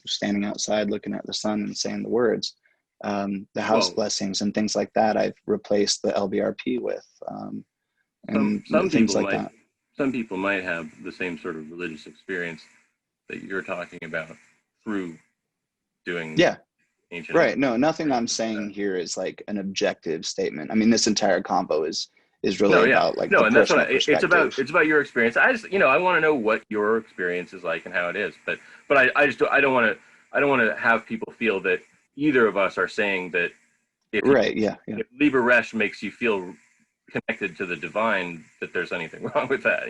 standing outside looking at the sun and saying the words. The house blessings and things like that, I've replaced the LBRP with, and some things people like might that. some people might have the same sort of religious experience that you're talking about through doing Yeah. ancient Right. No, nothing I'm rituals like saying that. here is like an objective statement. I mean, this entire combo is No, really yeah, about like no, the and that's what personal perspective. it's about your experience. I just I want to know what your experience is like and how it is, but I just I don't want to have people feel that either of us are saying that Right. Yeah. Yeah. if Libra Resh makes you feel connected to the divine, that there's anything wrong with that.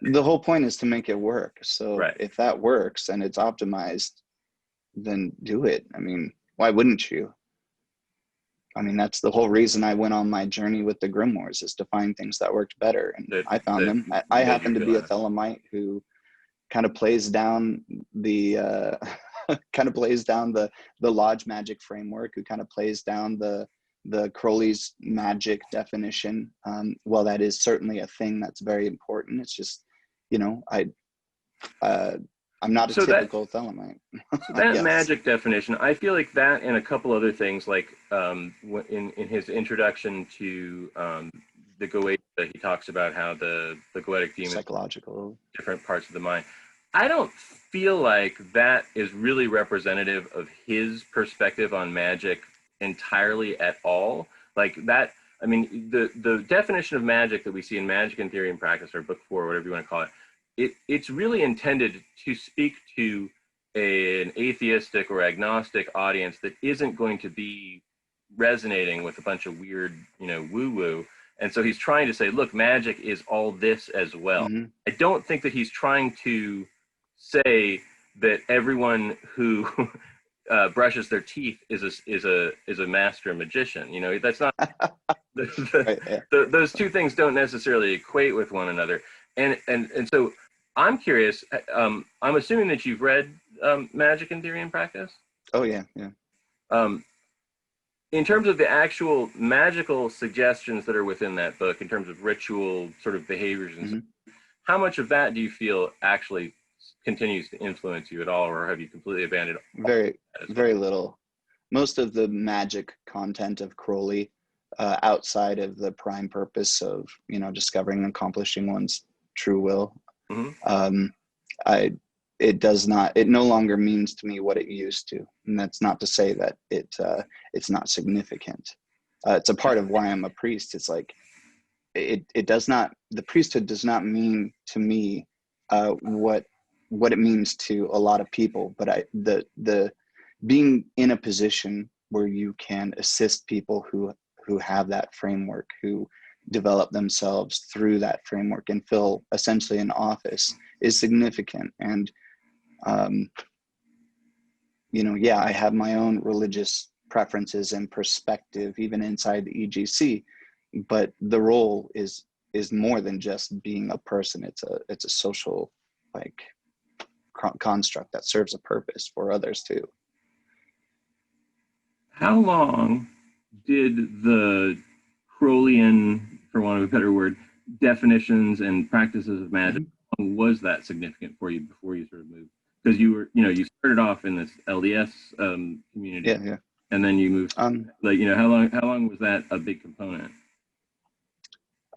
The whole point is to make it work. So Right. if that works and it's optimized, then do it. I mean, why wouldn't you? I mean, that's the whole reason I went on my journey with the grimoires, is to find things that worked better. And That I found them. I made you happen to feel be a that. Thelemite who kind of plays down the kind of plays down the lodge magic framework, who kind of plays down the Crowley's magic definition. Well, that is certainly a thing that's very important. It's just, I'm not a So that typical Thelemite. So that Yes. magic definition, I feel like that and a couple other things, like in his introduction to the Goetia, he talks about how the Goetic demons Psychological. different parts of the mind. I don't feel like that is really representative of his perspective on magic entirely at all. Like that, I mean, the definition of magic that we see in Magic and Theory and Practice, or Book 4, whatever you want to call it, it's really intended to speak to an atheistic or agnostic audience that isn't going to be resonating with a bunch of weird, woo-woo. And so he's trying to say, look, magic is all this as well. Mm-hmm. I don't think that he's trying to say that everyone who brushes their teeth is a master magician. That's not Right, yeah. those two things don't necessarily equate with one another. And so I'm curious. I'm assuming that you've read Magic and Theory and Practice. Oh yeah, yeah. In terms of the actual magical suggestions that are within that book, in terms of ritual sort of behaviors and stuff, how much of that do you feel actually continues to influence you at all, or have you completely abandoned Very, very little. Most of the magic content of Crowley, outside of the prime purpose of discovering and accomplishing one's true will, it no longer means to me what it used to, and that's not to say that it's not significant. It's a part of why I'm a priest. It's like it does not, the priesthood does not mean to me what it means to a lot of people, but the being in a position where you can assist people who have that framework, who develop themselves through that framework and fill essentially an office, is significant. And I have my own religious preferences and perspective even inside the EGC, but the role is more than just being a person. It's a social construct that serves a purpose for others too. How long did the Crowleyan, for want of a better word, definitions and practices of magic, how long was that significant for you before you sort of moved? Because you started off in this LDS community, yeah, and then you moved. How long was that a big component?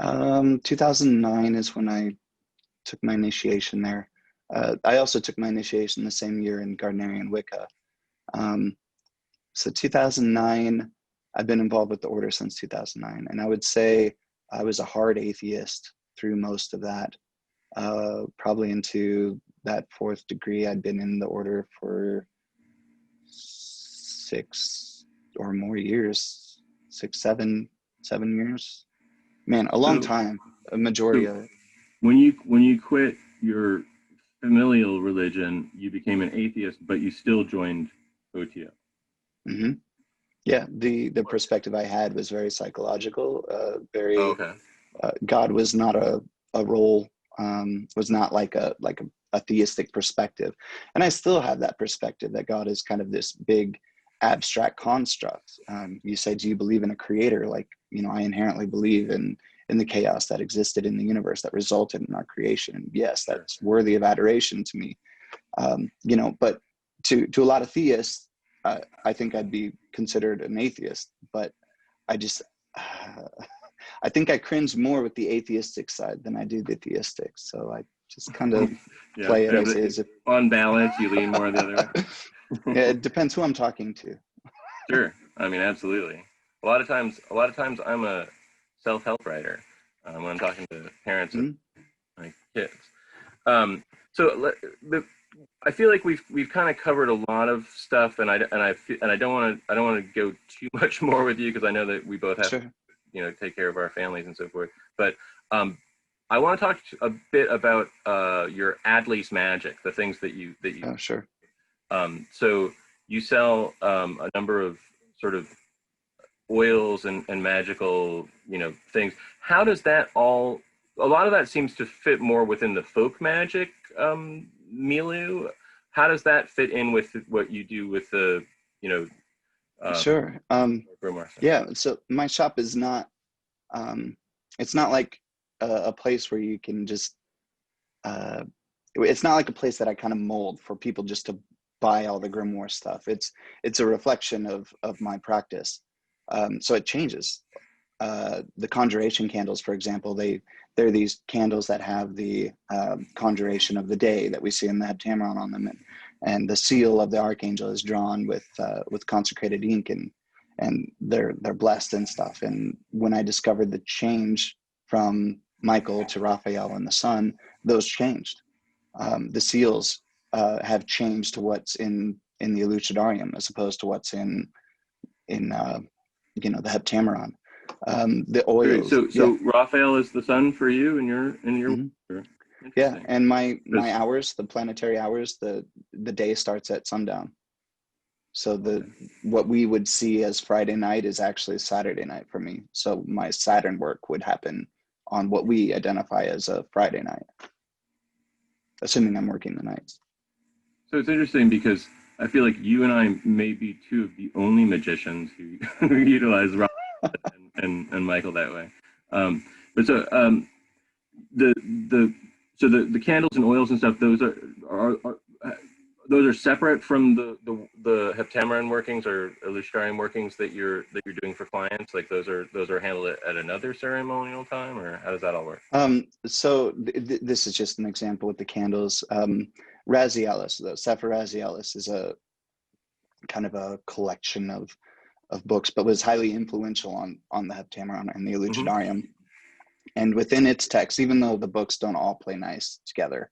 2009 is when I took my initiation there. I also took my initiation the same year in Gardnerian Wicca. So 2009, I've been involved with the order since 2009. And I would say I was a hard atheist through most of that. Probably into that 4th degree, I'd been in the order for 6 or more years, 7 years. Man, a long time, a majority of it. When you quit your familial religion, you became an atheist, but you still joined OTO. Yeah, the perspective I had was very psychological. Okay. God was not a role was not like a theistic perspective. And I still have that perspective that God is kind of this big abstract construct. You say, do you believe in a creator? Like, I inherently believe in the chaos that existed in the universe that resulted in our creation. And yes, that's worthy of adoration to me. But to a lot of theists, I think I'd be considered an atheist, but I just, I think I cringe more with the atheistic side than I do the theistic. So I just kind of play it as if on balance, you lean more the other way. Yeah, it depends who I'm talking to. Sure. I mean, absolutely. A lot of times I'm a self-help writer when I'm talking to parents of my kids. I feel like we've kind of covered a lot of stuff, and I don't want to go too much more with you, because I know that we both have to take care of our families and so forth. But I want to talk a bit about your Adley's Magick, the things that you. Oh, sure. So you sell a number of sort of oils and magical things. How does that all? A lot of that seems to fit more within the folk magic milieu. How does that fit in with what you do with the Sure. Yeah. So my shop is not. It's not like a place where you can just. It's not like a place that I kind of mold for people just to buy all the grimoire stuff. It's a reflection of my practice. So it changes. The conjuration candles, for example, they're these candles that have the conjuration of the day that we see in the heptameron on them, and the seal of the archangel is drawn with consecrated ink, and they're blessed and stuff. And when I discovered the change from Michael to Raphael and the sun, those changed. The seals have changed to what's in the Elucidarium as opposed to what's in the heptameron. The oils. So Raphael is the sun for you, and your yeah. And my hours, the planetary hours, the day starts at sundown. So what we would see as Friday night is actually Saturday night for me. So my Saturn work would happen on what we identify as a Friday night, assuming I'm working the nights. So it's interesting because I feel like you and I may be two of the only magicians who utilize Raphael and Michael that way. But so the candles and oils and stuff, those are separate from the heptameron workings or Elucidarium workings that you're doing for clients. Like those are handled at another ceremonial time, or how does that all work? So this is just an example with the candles. Razialis, the Sefer Razialis, is a kind of a collection of books, but was highly influential on the heptameron and the Elucidarium. And within its text, even though the books don't all play nice together,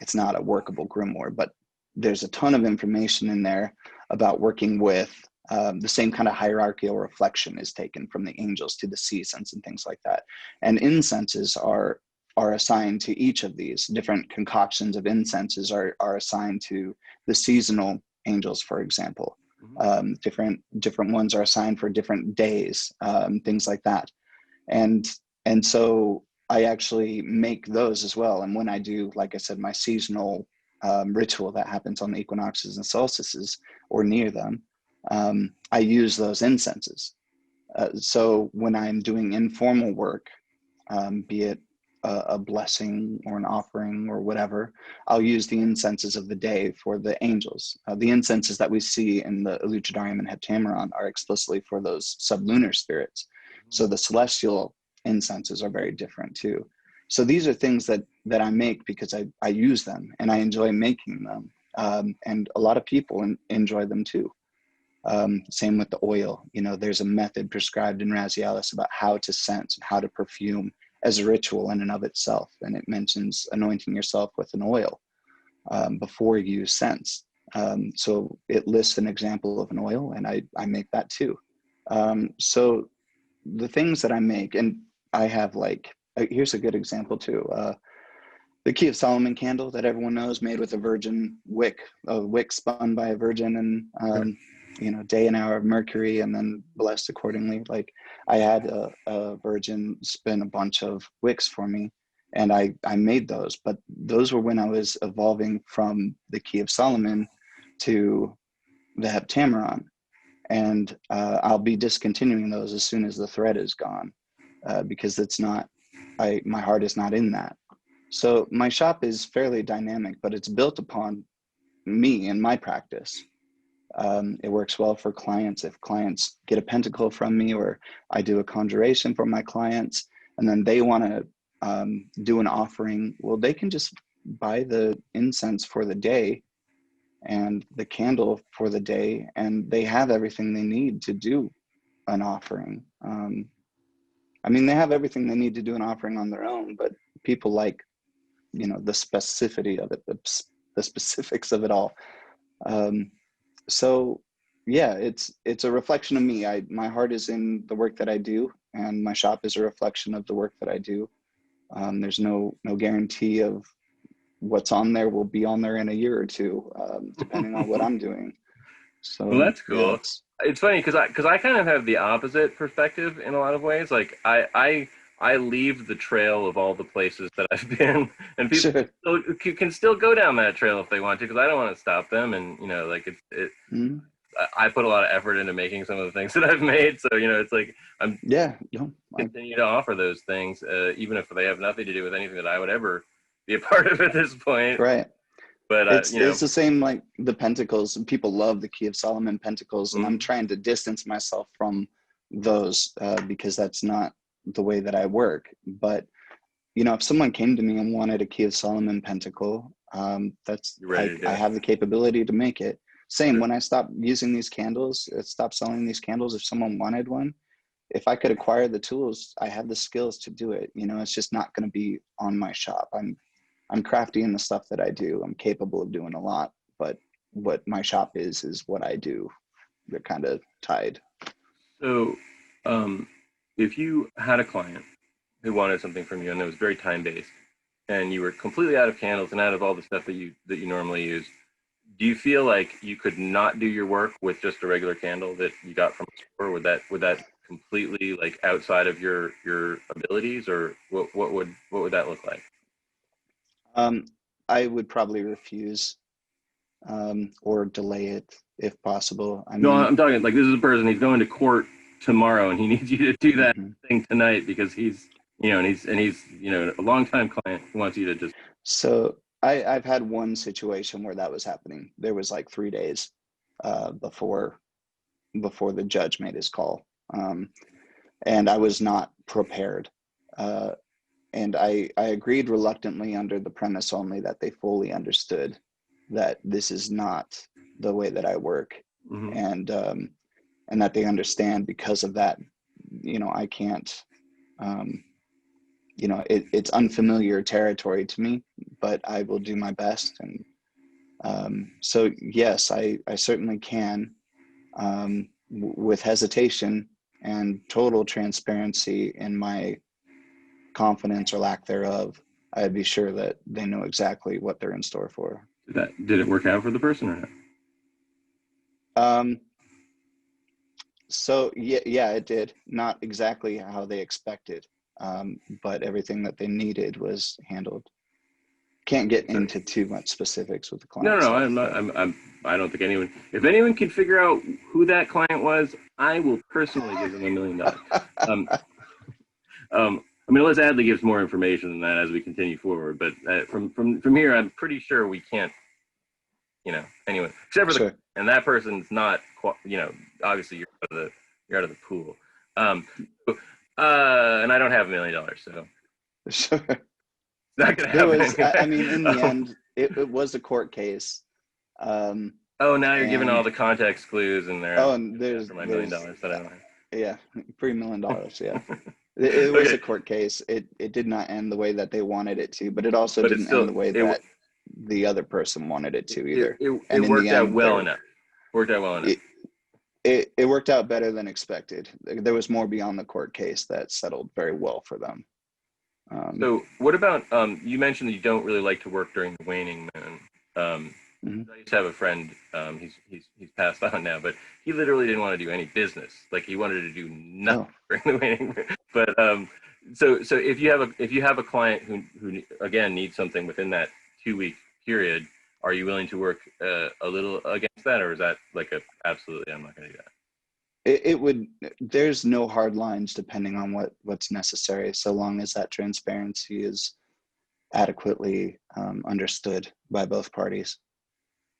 it's not a workable grimoire, but there's a ton of information in there about working with the same kind of hierarchical reflection is taken from the angels to the seasons and things like that. And incenses are assigned to each of these. Different concoctions of incenses are assigned to the seasonal angels, for example. Different ones are assigned for different days, things like that. And so I actually make those as well. And when I do, like I said, my seasonal ritual that happens on the equinoxes and solstices or near them, I use those incenses. So when I'm doing informal work, be it a blessing or an offering or whatever, I'll use the incenses of the day for the angels. The incenses that we see in the Elucidarium and heptameron are explicitly for those sublunar spirits. So the celestial incenses are very different too. So these are things that I make because I use them and I enjoy making them. And a lot of people enjoy them too. Same with the oil. There's a method prescribed in Razialis about how to scent and how to perfume as a ritual in and of itself. And it mentions anointing yourself with an oil before you sense. So it lists an example of an oil, and I make that too. So the things that I make, and I have here's a good example too. The Key of Solomon candle that everyone knows, made with a virgin wick, a wick spun by a virgin, and day and hour of mercury, and then blessed accordingly. Like I had a virgin spin a bunch of wicks for me, and I made those, but those were when I was evolving from the Key of Solomon to the Heptameron, and I'll be discontinuing those as soon as the thread is gone, because it's not, my heart is not in that. So my shop is fairly dynamic, but it's built upon me and my practice. It works well for clients. If clients get a pentacle from me, or I do a conjuration for my clients, and then they want to do an offering, well, they can just buy the incense for the day and the candle for the day, and they have everything they need to do an offering. I mean, they have everything they need to do an offering on their own, but people like, the specificity of it, the specifics of it all. So yeah, it's a reflection of me. My heart is in the work that I do, and my shop is a reflection of the work that I do. There's no guarantee of what's on there will be on there in a year or two, depending on what I'm doing. So Well, that's cool. yeah, It's funny because I kind of have the opposite perspective in a lot of ways. Like I leave the trail of all the places that I've been, and people sure. can still go down that trail if they want to, because I don't want to stop them. And like Mm-hmm. I put a lot of effort into making some of the things that I've made, so it's like I'm continue to offer those things, even if they have nothing to do with anything that I would ever be a part of at this point. Right. But It's the same like the pentacles. People love the Key of Solomon pentacles, and I'm trying to distance myself from those because that's not the way that I work. But if someone came to me and wanted a Key of Solomon pentacle, that's I have the capability to make it. Same when I stopped using these candles, stopped selling these candles. If someone wanted one, if I could acquire the tools, I have the skills to do it. It's just not going to be on my shop. I'm crafty in the stuff that I do. I'm capable of doing a lot, but what my shop is what I do. They're kind of tied. So, if you had a client who wanted something from you and it was very time-based, and you were completely out of candles and out of all the stuff that you normally use, do you feel like you could not do your work with just a regular candle that you got from a store? Would that completely like outside of your abilities, or what would that look like? I would probably refuse or delay it if possible. No, I'm talking like this is a person, he's going to court tomorrow and he needs you to do that thing tonight because he's and he's a longtime client who wants you to just. So I've had one situation where that was happening. There was like 3 days before the judge made his call, and I was not prepared. And I agreed reluctantly under the premise only that they fully understood that this is not the way that I work, and that they understand because of that. I can't. It's unfamiliar territory to me, but I will do my best. And so yes, I certainly can, with hesitation and total transparency in my confidence or lack thereof. I'd be sure that they know exactly what they're in store for. Did it work out for the person or not? So yeah, it did. Not exactly how they expected, but everything that they needed was handled. Can't get into too much specifics with the client. No, I'm not. I don't think anyone. If anyone can figure out who that client was, I will personally give them $1 million. I mean, unless Adley gives more information than that as we continue forward. But from here, I'm pretty sure we can't. Anyone except for and that person's not. Obviously you're out of the pool. And I don't have $1 million, so sure. Not gonna happen. I mean, in the end, it was a court case. Now you're giving all the context clues, and there. And there's my $1 million that I don't have. Yeah, $3 million. Yeah, it was a court case. It did not end the way that they wanted it to, but it also didn't end the way that the other person wanted it to either. It worked out well enough. Worked out well enough. It worked out better than expected. There was more beyond the court case that settled very well for them. So what about, you mentioned that you don't really like to work during the waning moon. I used to have a friend, he's passed on now, but he literally didn't want to do any business. Like he wanted to do nothing during the waning moon. But So if you have a client who again needs something within that 2-week period, are you willing to work a little against that, or is that like a absolutely I'm not going to do that? It would, there's no hard lines depending on what's necessary, so long as that transparency is adequately understood by both parties.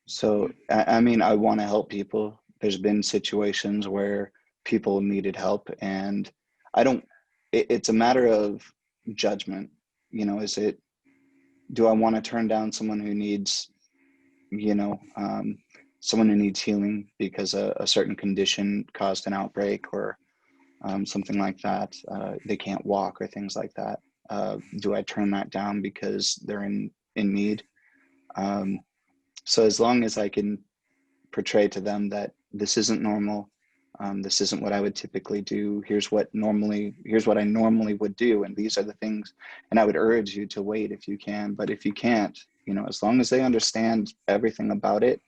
So, I mean, I want to help people. There's been situations where people needed help, and I don't, it's a matter of judgment. You know, do I want to turn down someone who needs, you know, someone who needs healing because a certain condition caused an outbreak, or something like that, they can't walk or things like that. Do I turn that down because they're in need? So as long as I can portray to them that this isn't normal, this isn't what I would typically do, here's what I normally would do, and these are the things, and I would urge you to wait if you can. But if you can't, you know, as long as they understand everything about it,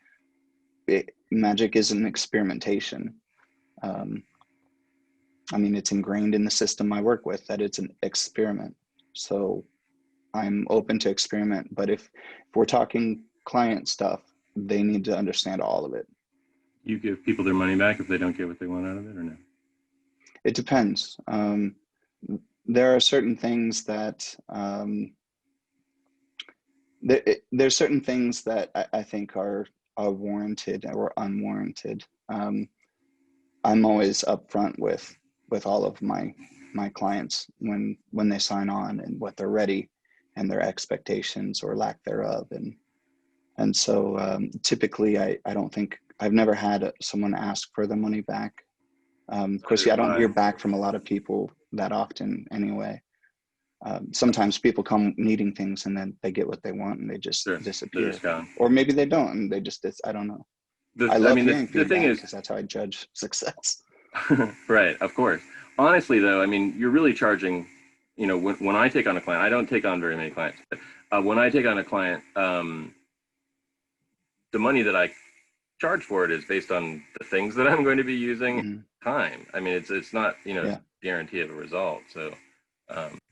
magic is an experimentation. I mean, it's ingrained in the system I work with that it's an experiment. So I'm open to experiment, but if we're talking client stuff, they need to understand all of it. You give people their money back if they don't get what they want out of it, or no? It depends. There are certain things that there's certain things that I think are warranted or unwarranted. I'm always upfront with all of my clients when they sign on, and what they're ready, and their expectations or lack thereof, and so typically I don't think I've never had someone ask for the money back. Of course, I don't hear back from a lot of people that often anyway. Sometimes people come needing things and then they get what they want and they just disappear, just gone. Or maybe they don't, and they just, I don't know. I love hearing feedback, thing is, because that's how I judge success. Right, of course. Honestly, though, I mean, you're really charging, you know, when I take on a client, I don't take on very many clients, but when I take on a client, the money that I charge for it is based on the things that I'm going to be using time. I mean, it's not, you know, guarantee of a result. So,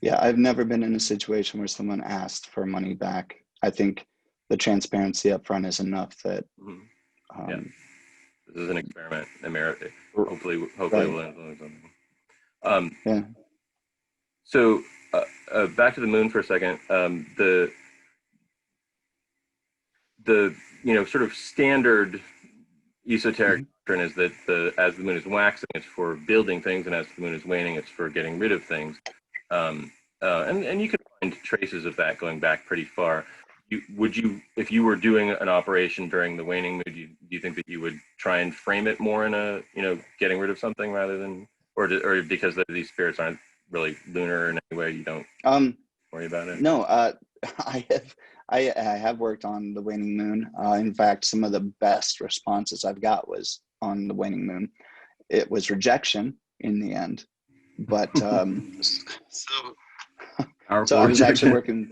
yeah, I've never been in a situation where someone asked for money back. I think the transparency up front is enough that, this is an experiment. Hopefully we'll influence something. So back to the moon for a second. The you know, sort of standard esoteric doctrine is that as the moon is waxing, it's for building things, and as the moon is waning, it's for getting rid of things. And you can find traces of that going back pretty far. If you were doing an operation during the waning moon, do you think that you would try and frame it more in a, you know, getting rid of something rather than, or because these spirits aren't really lunar in any way, you don't worry about it? No, I have worked on the waning moon. In fact, some of the best responses I've got was on the waning moon. It was rejection in the end, but so I was actually working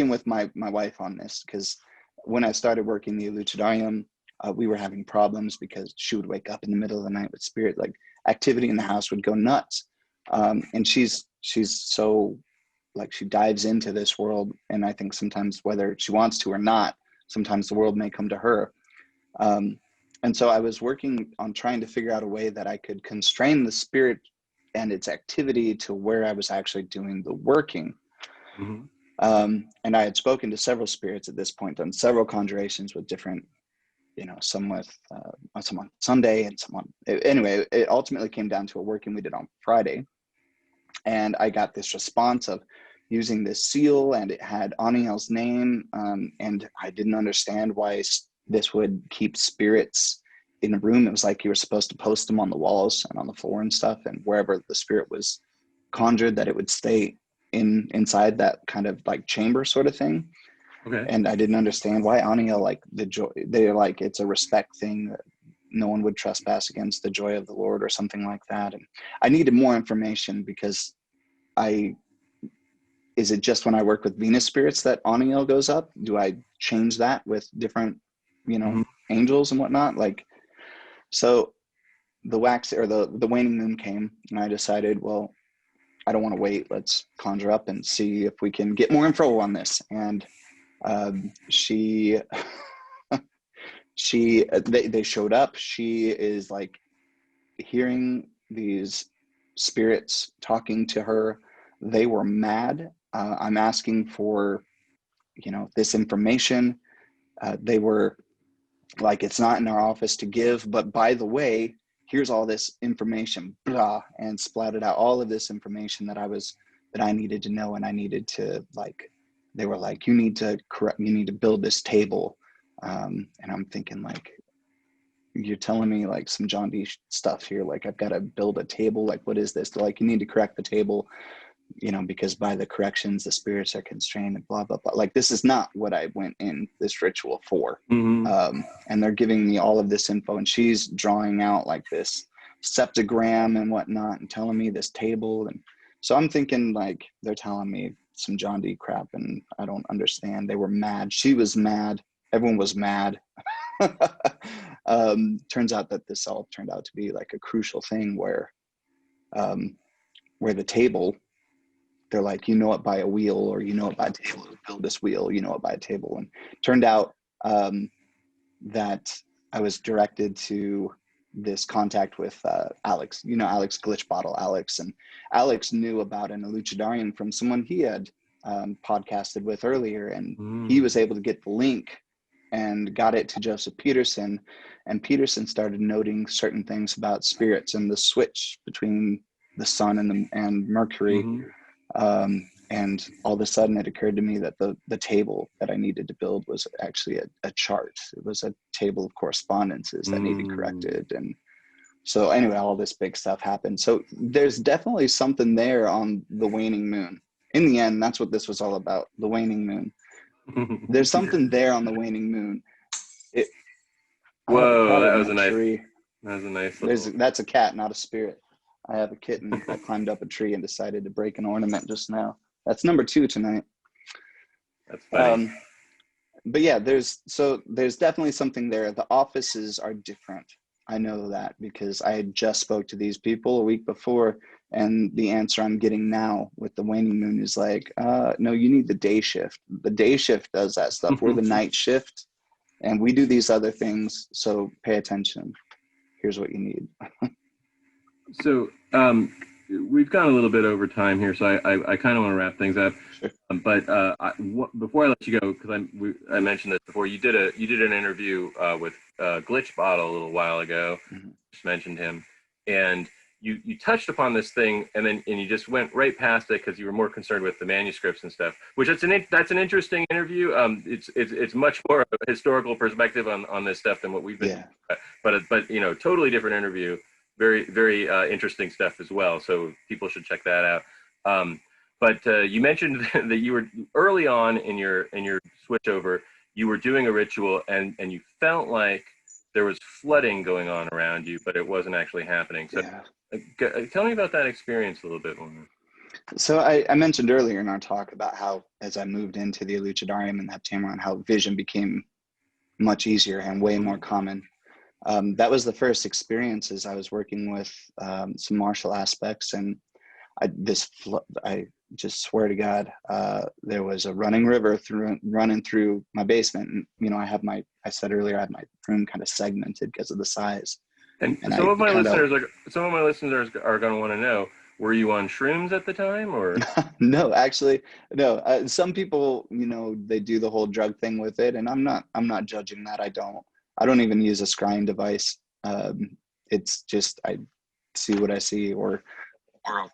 with my wife on this, because when I started working the Elucidarium, we were having problems because she would wake up in the middle of the night with spirit, like activity in the house would go nuts. And she's so, like, she dives into this world, and I think sometimes, whether she wants to or not, sometimes the world may come to her. And so I was working on trying to figure out a way that I could constrain the spirit and its activity to where I was actually doing the working. And I had spoken to several spirits at this point, done several conjurations with different, you know, some on Sunday and some on, anyway, it ultimately came down to a working we did on Friday. And I got this response of using this seal, and it had Aniel's name, and I didn't understand why this would keep spirits in a room. It was like you were supposed to post them on the walls and on the floor and stuff, and wherever the spirit was conjured, that it would stay inside that kind of like chamber sort of thing. Okay. And I didn't understand why Aniel, like the joy, they're like, it's a respect thing, that no one would trespass against the joy of the Lord or something like that. And I needed more information, because is it just when I work with Venus spirits that Aniel goes up? Do I change that with different, you know, angels and whatnot? Like, so the wax, or the waning moon came, and I decided, well, I don't want to wait. Let's conjure up and see if we can get more info on this. And she they showed up. She is like hearing these spirits talking to her. They were mad. I'm asking for, this information. They were like, it's not in our office to give, but by the way, here's all this information, blah, and splatted out all of this information that I needed to know. And I needed to, like, they were like, you need to build this table. And I'm thinking, like, you're telling me like some John D stuff here. Like, I've got to build a table. Like, what is this? They're like, you need to correct the table, because by the corrections, the spirits are constrained and blah, blah, blah. Like, this is not what I went in this ritual for. Mm-hmm. And they're giving me all of this info, and she's drawing out like this septagram and whatnot and telling me this table. And so I'm thinking, like, they're telling me some John D crap and I don't understand. They were mad. She was mad. Everyone was mad. Turns out that this all turned out to be like a crucial thing where the table, they're like, it by a wheel, or it by a table. Build this wheel, it by a table. And turned out that I was directed to this contact with Alex, Alex Glitch Bottle Alex. And Alex knew about an Elucidarium from someone he had podcasted with earlier. And he was able to get the link and got it to Joseph Peterson. And Peterson started noting certain things about spirits and the switch between the sun and Mercury. And all of a sudden it occurred to me that the table that I needed to build was actually a chart. It was a table of correspondences that needed corrected. And so anyway, all this big stuff happened. So there's definitely something there on the waning moon. In the end, that's what this was all about, the waning moon. There's something there on the waning moon. Whoa, that was a nice little... That's a cat, not a spirit. I have a kitten that climbed up a tree and decided to break an ornament just now. That's number 2 tonight. That's funny. But yeah, there's definitely something there. The offices are different. I know that because I had just spoke to these people a week before, and the answer I'm getting now with the waning moon is like, no, you need the day shift. The day shift does that stuff. We're the night shift, and we do these other things. So pay attention. Here's what you need. So we've gone a little bit over time here, so I kind of want to wrap things up. Sure. But before I let you go, because I mentioned this before, you did an interview with Glitch Bottle a little while ago. Just mentioned him, and you touched upon this thing, and you just went right past it because you were more concerned with the manuscripts and stuff. Which that's an interesting interview. It's much more of a historical perspective on this stuff than what we've been. Yeah. But totally different interview. Very, very interesting stuff as well. So people should check that out. But you mentioned that you were early on in your switch over, you were doing a ritual and you felt like there was flooding going on around you, but it wasn't actually happening. So tell me about that experience a little bit more. So I mentioned earlier in our talk about how, as I moved into the Elucidarium and Heptameron, how vision became much easier and way more common. That was the first experiences. I was working with some martial aspects, and I just swear to God, there was a running river running through my basement. And, I said earlier, I had my room kind of segmented because of the size. And some of my listeners are going to want to know, were you on shrooms at the time, or? No, actually, no. Some people, they do the whole drug thing with it, and I'm not judging that. I don't even use a scrying device. It's just, I see what I see, or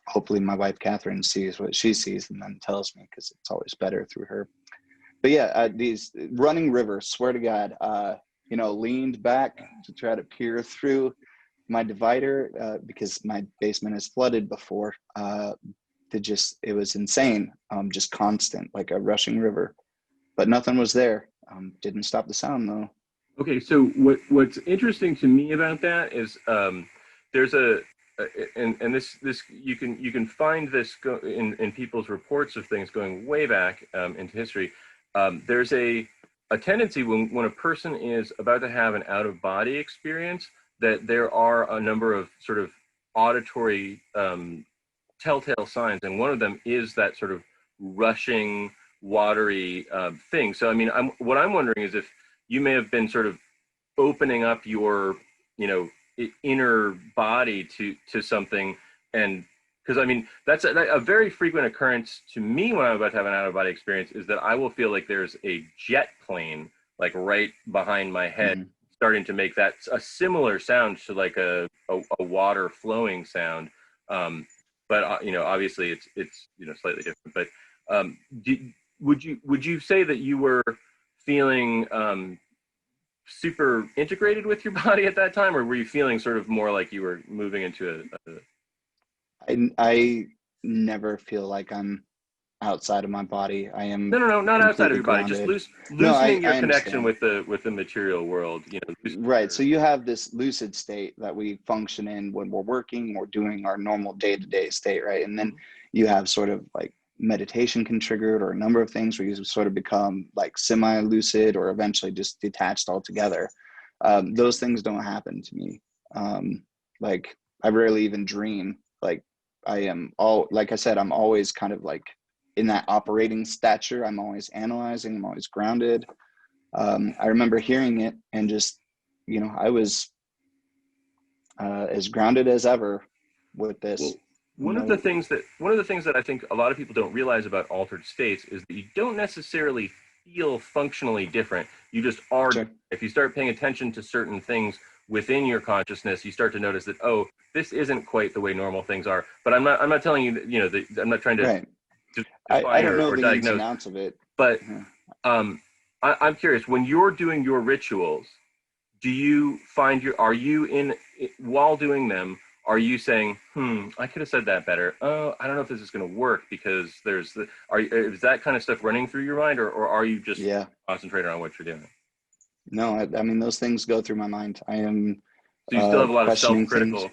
hopefully my wife, Catherine, sees what she sees and then tells me, because it's always better through her. But yeah, these running rivers, swear to God, leaned back to try to peer through my divider because my basement is flooded before. It was insane, just constant, like a rushing river, but nothing was there. Didn't stop the sound though. Okay, so what's interesting to me about that is there's and this you can find this in people's reports of things going way back into history. There's a tendency when a person is about to have an out-of-body experience that there are a number of sort of auditory telltale signs, and one of them is that sort of rushing, watery thing. So, I mean, what I'm wondering is if you may have been sort of opening up your, inner body to something, and because I mean that's a very frequent occurrence to me when I'm about to have an out-of-body experience, is that I will feel like there's a jet plane like right behind my head, starting to make that a similar sound to like a water flowing sound, but obviously it's slightly different. But would you say that you were feeling super integrated with your body at that time, or were you feeling sort of more like you were moving into I never feel like I'm outside of my body. I am no, not outside of your grounded. body, just loosening your connection understand. with the material world, Right. So you have this lucid state that we function in when we're working, we're doing our normal day-to-day state, right? And then you have sort of like meditation can trigger it, or a number of things where you sort of become like semi-lucid or eventually just detached altogether. Those things don't happen to me. Like I rarely even dream. Like like I said, I'm always kind of like in that operating stature. I'm always analyzing, I'm always grounded. I remember hearing it and just, I was as grounded as ever with this. Well, one of the things that I think a lot of people don't realize about altered states is that you don't necessarily feel functionally different. You just are. Sure. If you start paying attention to certain things within your consciousness, you start to notice that, oh, this isn't quite the way normal things are. But I'm not telling you that, I'm not trying to, right. to I don't know or the diagnose. ins and outs of it. But I'm curious, when you're doing your rituals, do you find while doing them, are you saying, I could have said that better. Oh, I don't know if this is going to work because is that kind of stuff running through your mind, or are you just concentrating on what you're doing? No, I mean, those things go through my mind. I am. So you still have a lot of questioning self-critical. things.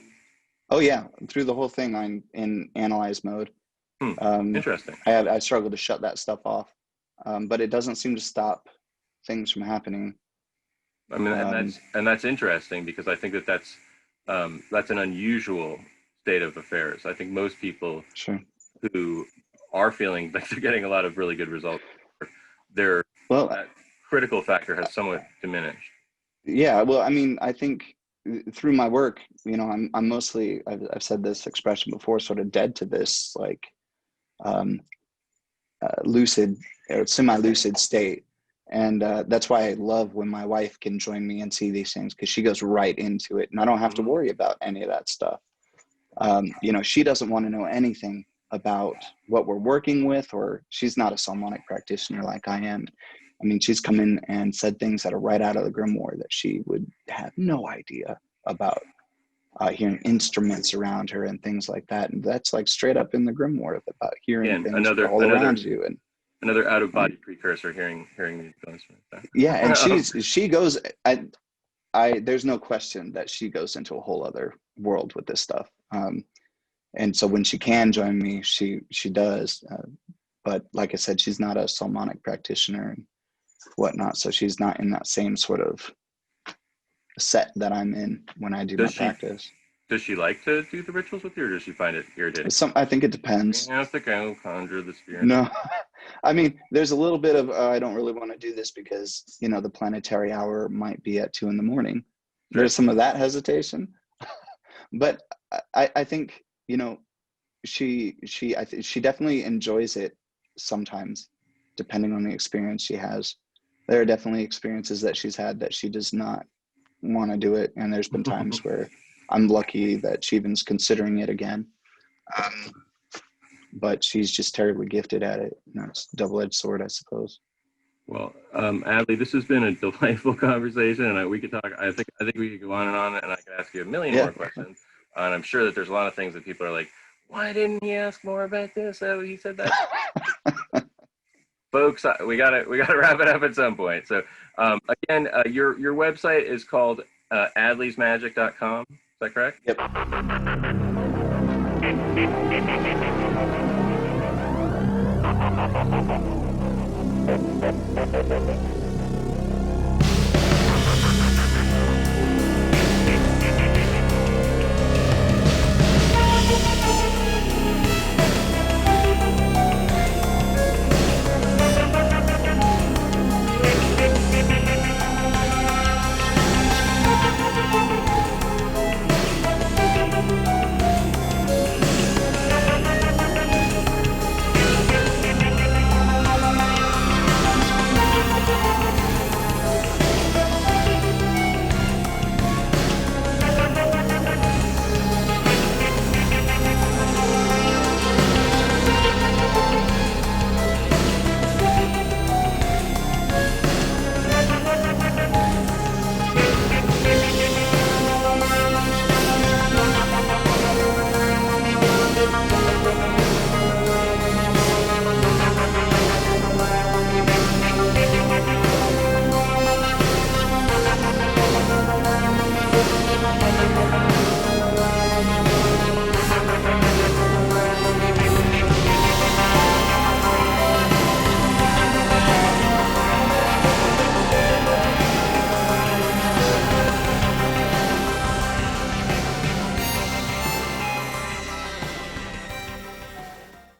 Oh yeah, through the whole thing, I'm in analyze mode. Interesting. I struggle to shut that stuff off, but it doesn't seem to stop things from happening. I mean, that's interesting, because I think that's an unusual state of affairs. I think most people who are feeling like they're getting a lot of really good results, that critical factor has somewhat diminished. Yeah, well, I mean, I think through my work, I'm mostly, I've said this expression before, sort of dead to this like lucid or semi-lucid state. And that's why I love when my wife can join me and see these things, because she goes right into it and I don't have to worry about any of that stuff. She doesn't want to know anything about what we're working with, or she's not a Psalmonic practitioner like I am. I mean, she's come in and said things that are right out of the grimoire that she would have no idea about, hearing instruments around her and things like that. And that's like straight up in the grimoire about hearing things all around you. And another out-of-body precursor, hearing these instruments. Yeah, and she goes. There's no question that she goes into a whole other world with this stuff. And so when she can join me, she does. But like I said, she's not a Psalmonic practitioner and whatnot, so she's not in that same sort of set that I'm in when I do my practice. Does she like to do the rituals with you, or does she find it irritating? I think it depends. You have to go conjure the spirit. No, I mean, there's a little bit of I don't really want to do this because the planetary hour might be at 2 a.m. Sure. There's some of that hesitation, but I think she definitely enjoys it sometimes, depending on the experience she has. There are definitely experiences that she's had that she does not want to do it, and there's been times where I'm lucky that she even's considering it again. But she's just terribly gifted at it. It's a double-edged sword, I suppose. Well, Adley, this has been a delightful conversation, and we could talk. I think we could go on, and I could ask you a million more questions. And I'm sure that there's a lot of things that people are like, why didn't he ask more about this? Oh, he said that. Folks, we gotta wrap it up at some point. So again, your website is called adleysmagic.com. Is that correct? Yep.